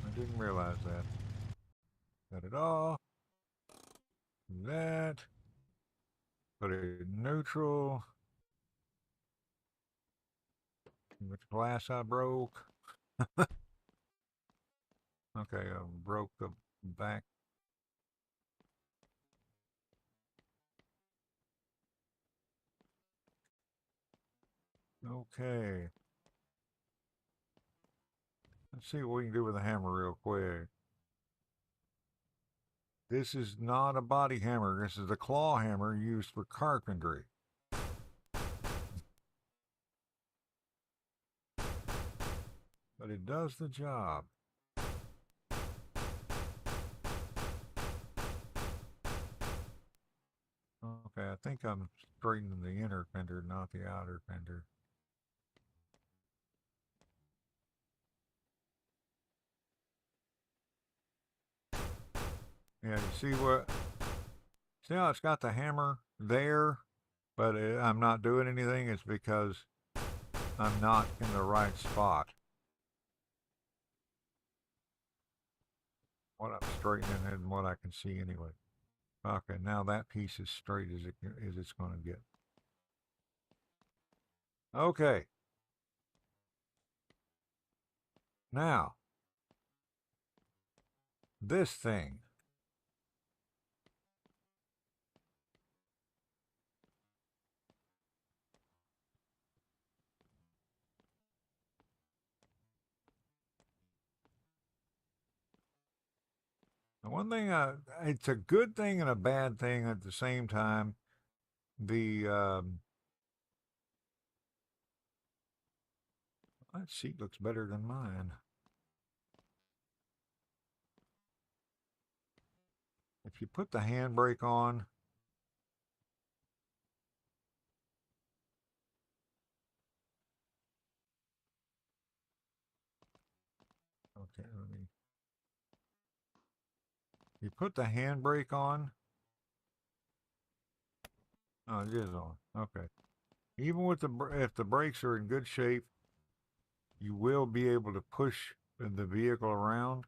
I didn't realize that. Got it all. That. Put it in neutral. Which glass I broke. Okay, I broke the back. Okay. Let's see what we can do with the hammer real quick. This is not a body hammer. This is a claw hammer used for carpentry. But it does the job. Okay, I think I'm straightening the inner fender, not the outer fender. Yeah, you see what? See how it's got the hammer there, but I'm not doing anything? It's because I'm not in the right spot. What I'm straightening and what I can see anyway. Okay, now that piece is straight as it's going to get. Okay. Now, this thing. One thing, it's a good thing and a bad thing at the same time. That seat looks better than mine. If you put the handbrake on, okay, you put the handbrake on. Oh, it is on. Okay. Even with if the brakes are in good shape, you will be able to push the vehicle around.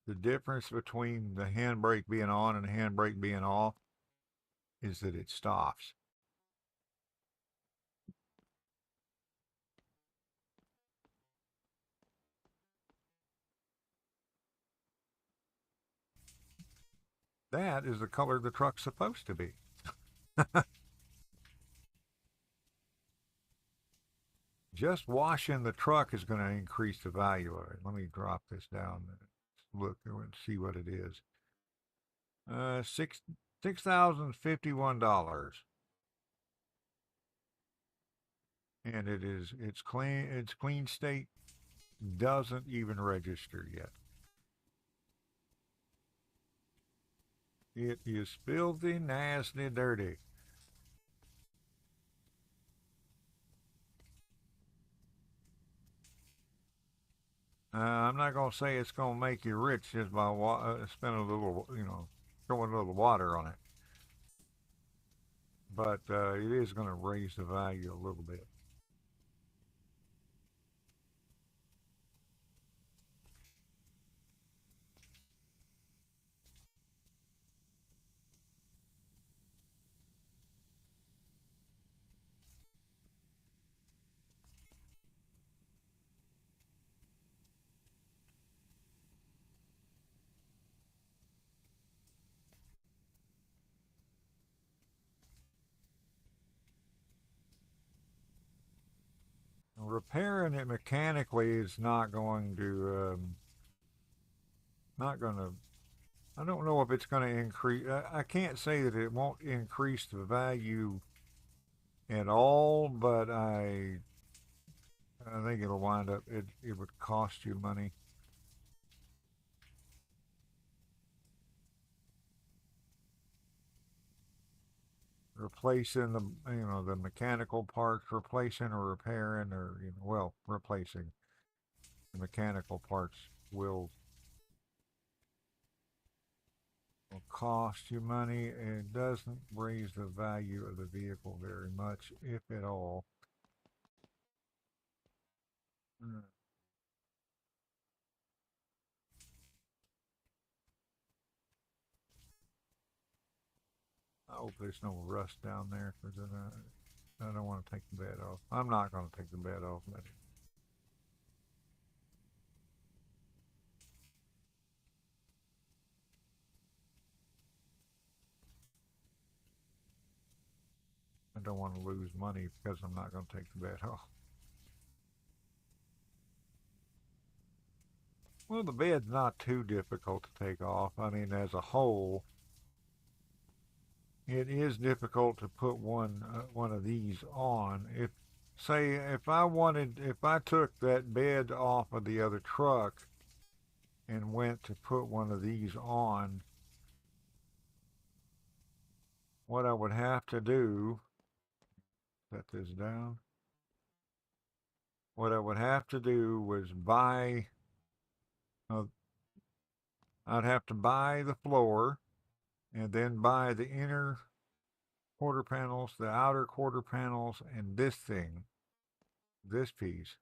The difference between the handbrake being on and the handbrake being off is that it stops. That is the color the truck's supposed to be. Just washing the truck is going to increase the value of it. Let me drop this down and look and see what it is. $6,051. And it's clean state, doesn't even register yet. It is filthy, nasty, dirty. I'm not going to say it's going to make you rich just by spending a little, throwing a little water on it. But it is going to raise the value a little bit. Repairing it mechanically is not going to, I don't know if it's going to increase. I can't say that it won't increase the value at all, but I think it'll wind up, it would cost you money. Replacing the mechanical parts, replacing or repairing or, replacing the mechanical parts will cost you money. It doesn't raise the value of the vehicle very much, if at all. I hope there's no rust down there, because I don't want to take the bed off. I'm not going to take the bed off, but I don't want to lose money because I'm not going to take the bed off. Well, the bed's not too difficult to take off. I mean, as a whole, it is difficult to put one of these on. If I took that bed off of the other truck and went to put one of these on, what I would have to do, set this down. What I would have to do was uh, I'd have to buy the floor and then buy the inner quarter panels, the outer quarter panels, and this piece.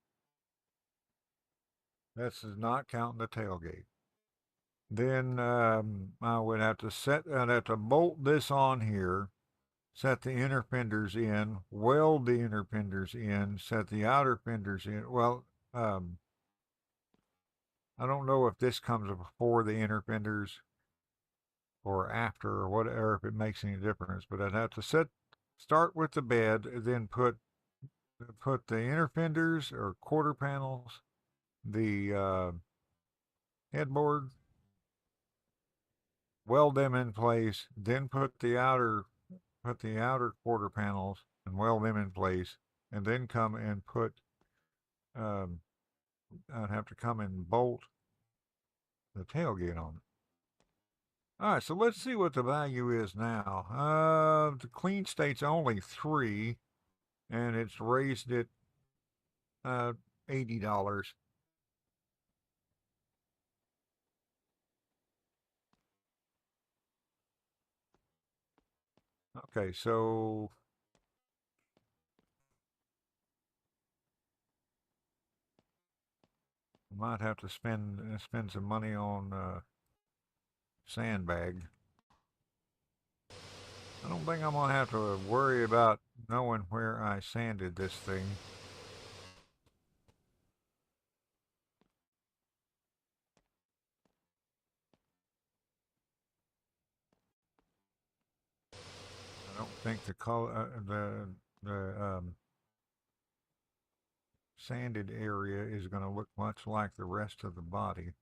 This is not counting the tailgate. Then I'd have to bolt this on here, set the inner fenders in, weld the inner fenders in, set the outer fenders in. Well, I don't know if this comes before the inner fenders or after or whatever, if it makes any difference, but I'd have to start with the bed, then put the inner fenders or quarter panels, the headboard, weld them in place, then put the outer quarter panels and weld them in place, and then come and um, I'd have to come and bolt the tailgate on it. All right, so let's see what the value is now. The clean state's only 3, and it's raised it $80. Okay, so I might have to spend some money on sandbag. I don't think I'm gonna have to worry about knowing where I sanded this thing. I don't think the color, the sanded area is going to look much like the rest of the body.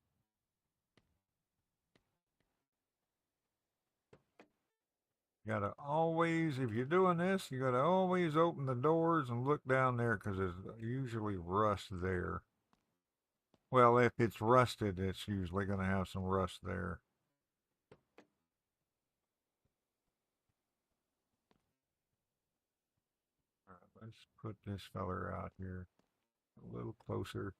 You gotta always, if you're doing this, you gotta always open the doors and look down there because there's usually rust there. Well, if it's rusted, it's usually going to have some rust there. All right, let's put this feller out here a little closer.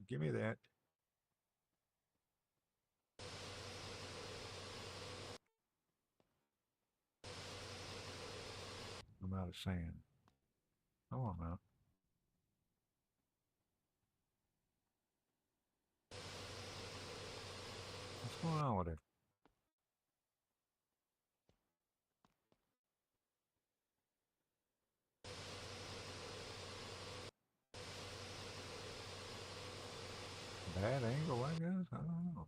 Give me that. I'm out of sand. Come on now. What's going on with it? Bad angle, I guess? I don't know.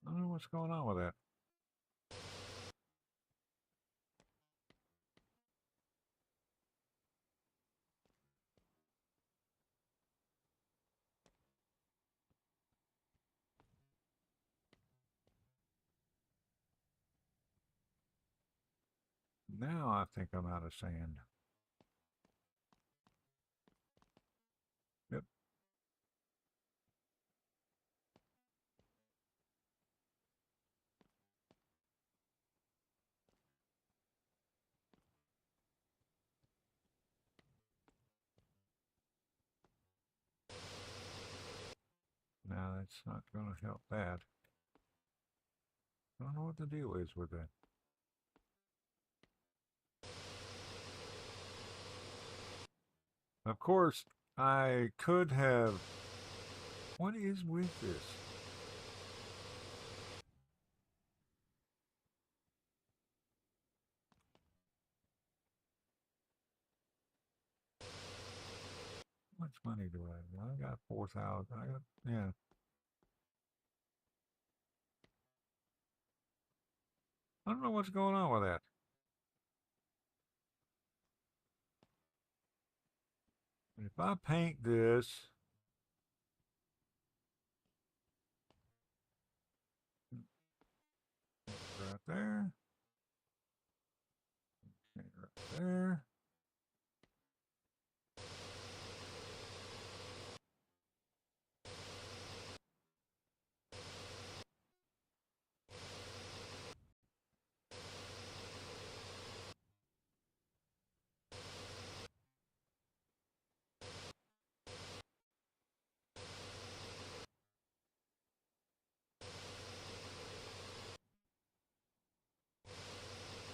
I don't know what's going on with that. Now I think I'm out of sand. Yep. Now that's not going to help that. I don't know what the deal is with that. Of course, I could have... What is with this? much money do I have? I got 4,000. I got, yeah. I don't know what's going on with that. If I paint this, right there, right there.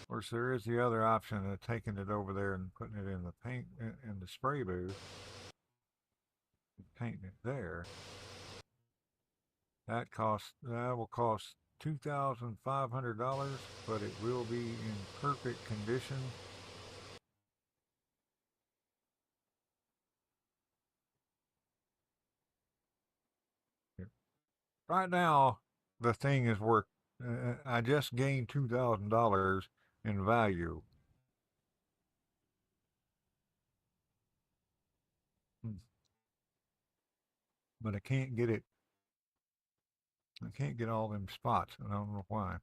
Of course, there is the other option of taking it over there and putting it in the paint in the spray booth, painting it there. That will cost $2,500, but it will be in perfect condition. Right now, the thing is worth. I just gained $2,000 in value. But I can't get it. I can't get all them spots. I don't know why.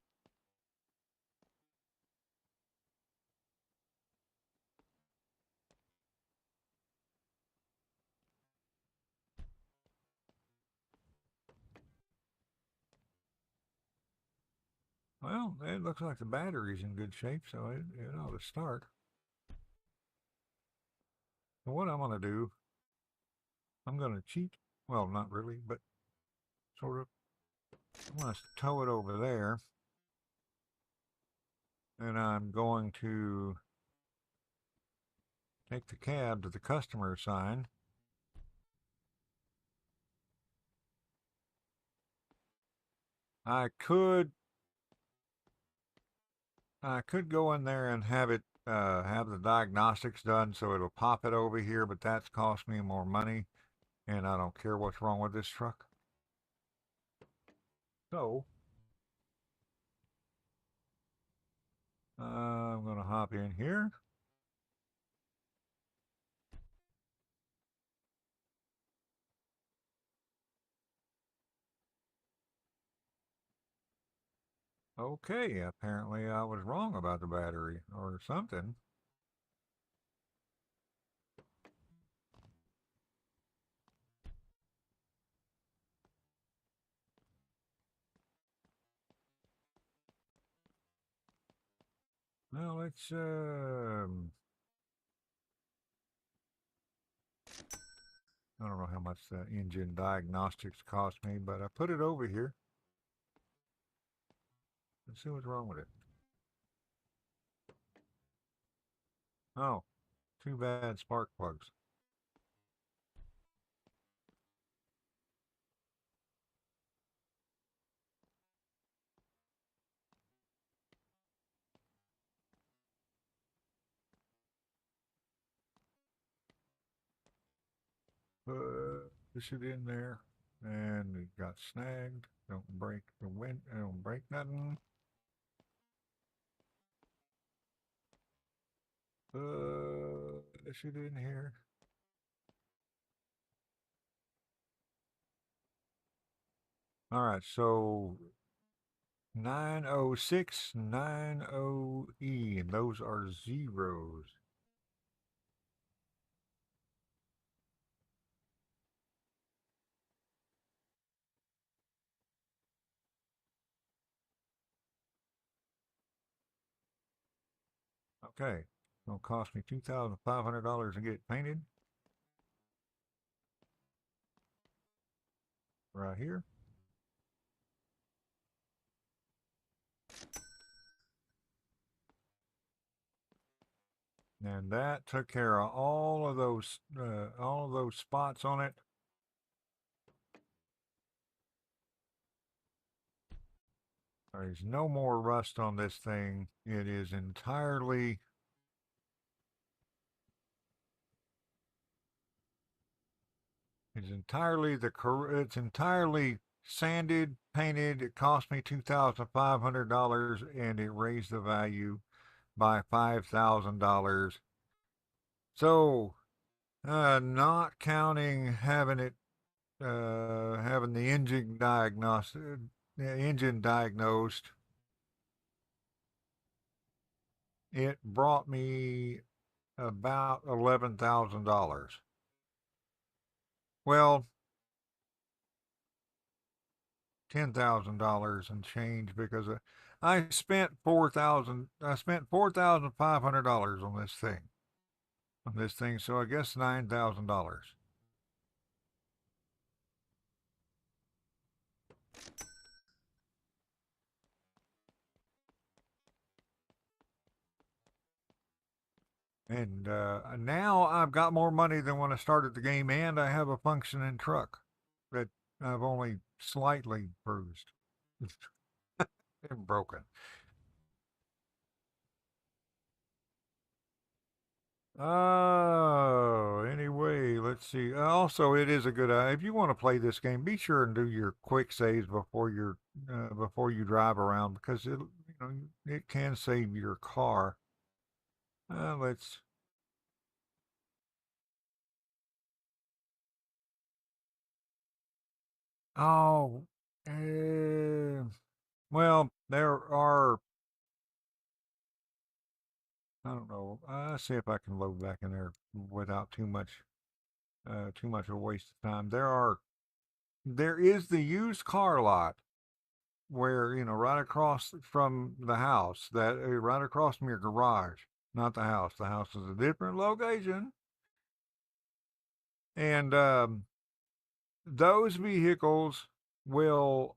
Well, it looks like the battery's in good shape, so it ought to start. So what I'm going to do, I'm going to cheat. Well, not really, but sort of. I'm going to tow it over there. And I'm going to take the cab to the customer sign. I could go in there and have it have the diagnostics done so it'll pop it over here, but that's cost me more money, and I don't care what's wrong with this truck. So I'm gonna hop in here. Okay, apparently I was wrong about the battery or something. Well, let's I don't know how much the engine diagnostics cost me, but I put it over here. Let's see what's wrong with it. Oh, too bad spark plugs. Push it in there, and it got snagged. Don't break the wind. Don't break nothing. Push it in here. All right, so 90690E, and those are zeros. Okay, it's gonna cost me $2,500 to get it painted. Right here. And that took care of all of those spots on it. There's no more rust on this thing. It is entirely It's entirely sanded, painted. It cost me $2,500, and it raised the value by $5,000. So, not counting having the engine diagnosed, it brought me about $11,000. Well, $10,000 and change because I spent $4,500 on this thing. So I guess $9,000. And now I've got more money than when I started the game, and I have a functioning truck that I've only slightly bruised and broken. Oh, anyway, let's see. Also, it is a good if you want to play this game, be sure and do your quick saves before you drive around because it can save your car. Let's. Oh, well, there are. I don't know. See if I can load back in there without too much of a waste of time. There is the used car lot where right across from the house right across from your garage, not the house. The house is a different location, and those vehicles will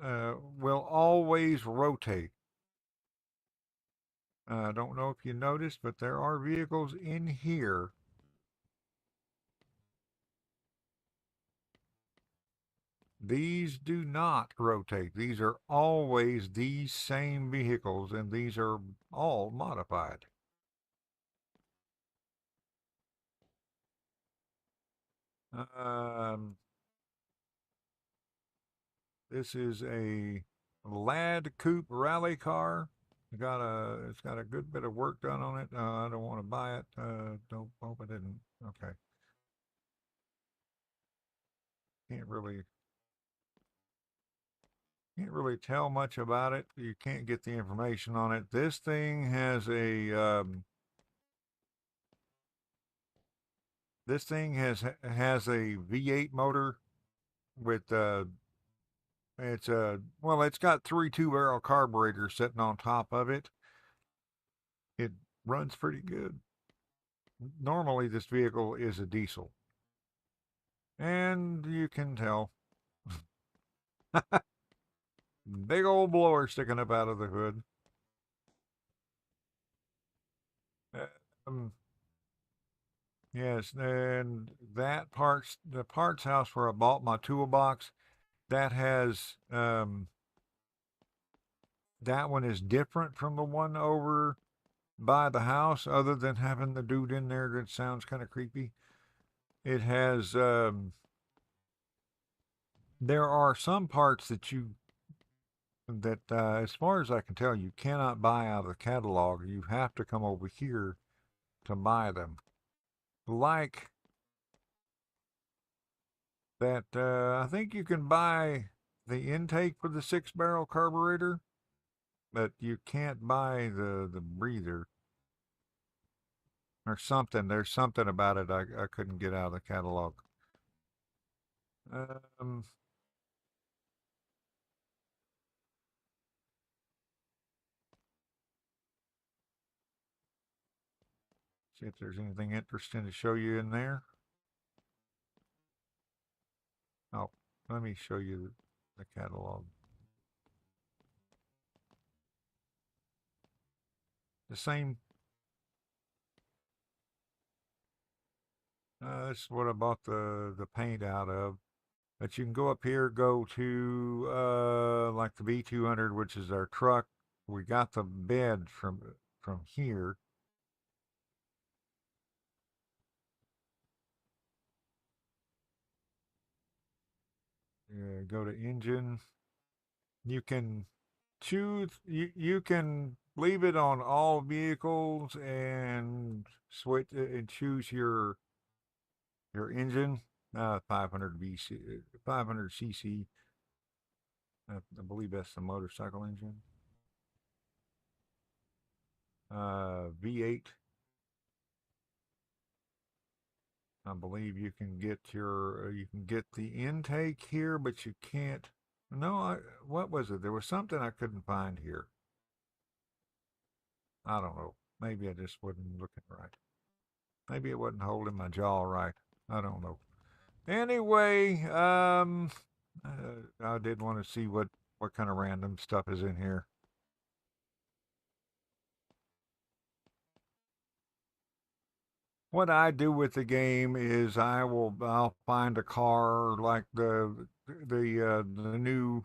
will always rotate. I don't know if you noticed, but there are vehicles in here. These do not rotate. These are always these same vehicles, and these are all modified. Um, this is a Lad Coupe rally car. It's got a good bit of work done on it. I don't want to buy it. Don't hope I didn't. Okay. Can't really can't really tell much about it. You can't get the information on it. This thing has a V8 motor with it's got three 2-barrel carburetors sitting on top of it. It runs pretty good. Normally, this vehicle is a diesel, and you can tell. Big old blower sticking up out of the hood. Um, yes, and the parts house where I bought my toolbox, that has that one is different from the one over by the house, other than having the dude in there that sounds kind of creepy. It has there are some parts as far as I can tell, you cannot buy out of the catalog. You have to come over here to buy them. Like that, I think you can buy the intake for the 6-barrel carburetor, but you can't buy the breather or something. There's something about it I couldn't get out of the catalog. Um, see if there's anything interesting to show you in there. Oh, let me show you the catalog. The same. This is what I bought the paint out of. But you can go up here, go to like the B200, which is our truck. We got the bed from here. go to engine. You can choose. You can leave it on all vehicles and switch and choose your engine. 500 VC, 500 cc. I believe that's the motorcycle engine. V8. I believe you can get the intake here, but you can't. No, what was it? There was something I couldn't find here. I don't know. Maybe I just wasn't looking right. Maybe it wasn't holding my jaw right. I don't know. Anyway, I did want to see what kind of random stuff is in here. What I do with the game is I'll find a car like the new.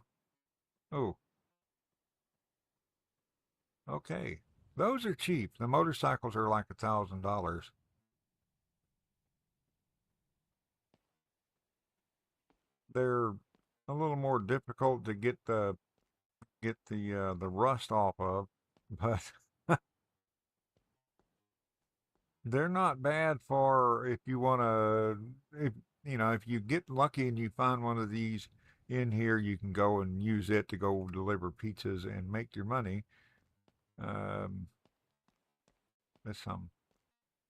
Oh, okay. Those are cheap. The motorcycles are like $1,000. They're a little more difficult to get the rust off of, but they're not bad for if you want to. If you get lucky and you find one of these in here, you can go and use it to go deliver pizzas and make your money. Um, that's some.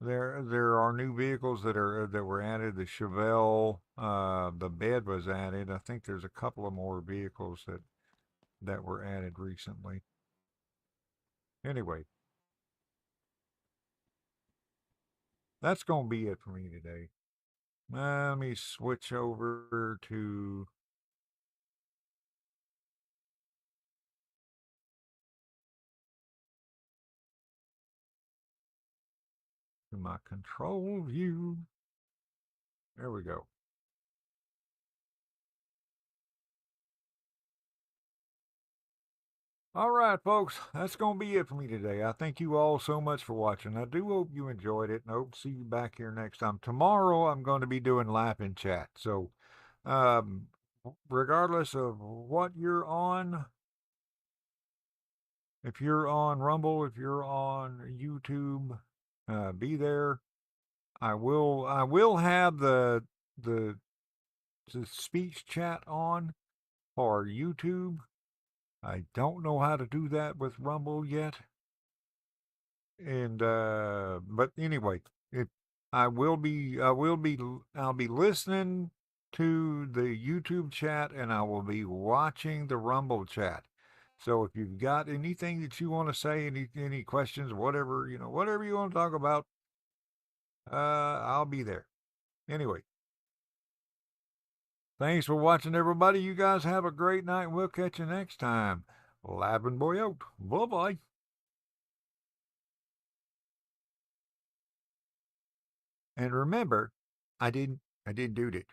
There are new vehicles that were added. The Chevelle, the bed was added. I think there's a couple of more vehicles that were added recently. Anyway, that's gonna be it for me today. Let me switch over to my control view. There we go. All right, folks, that's going to be it for me today. I thank you all so much for watching. I do hope you enjoyed it, and I hope to see you back here next time. Tomorrow, I'm going to be doing Laugh-In Chat. So, um, regardless of what you're on, if you're on Rumble, if you're on YouTube, be there. I will have the the speech chat on for YouTube. I don't know how to do that with Rumble yet. And but anyway, it I'll be listening to the YouTube chat and I will be watching the Rumble chat. So if you've got anything that you want to say, any questions, whatever you want to talk about, I'll be there. Anyway, thanks for watching, everybody. You guys have a great night. We'll catch you next time. LaffinBoy out. Bye bye. And remember, I didn't do it.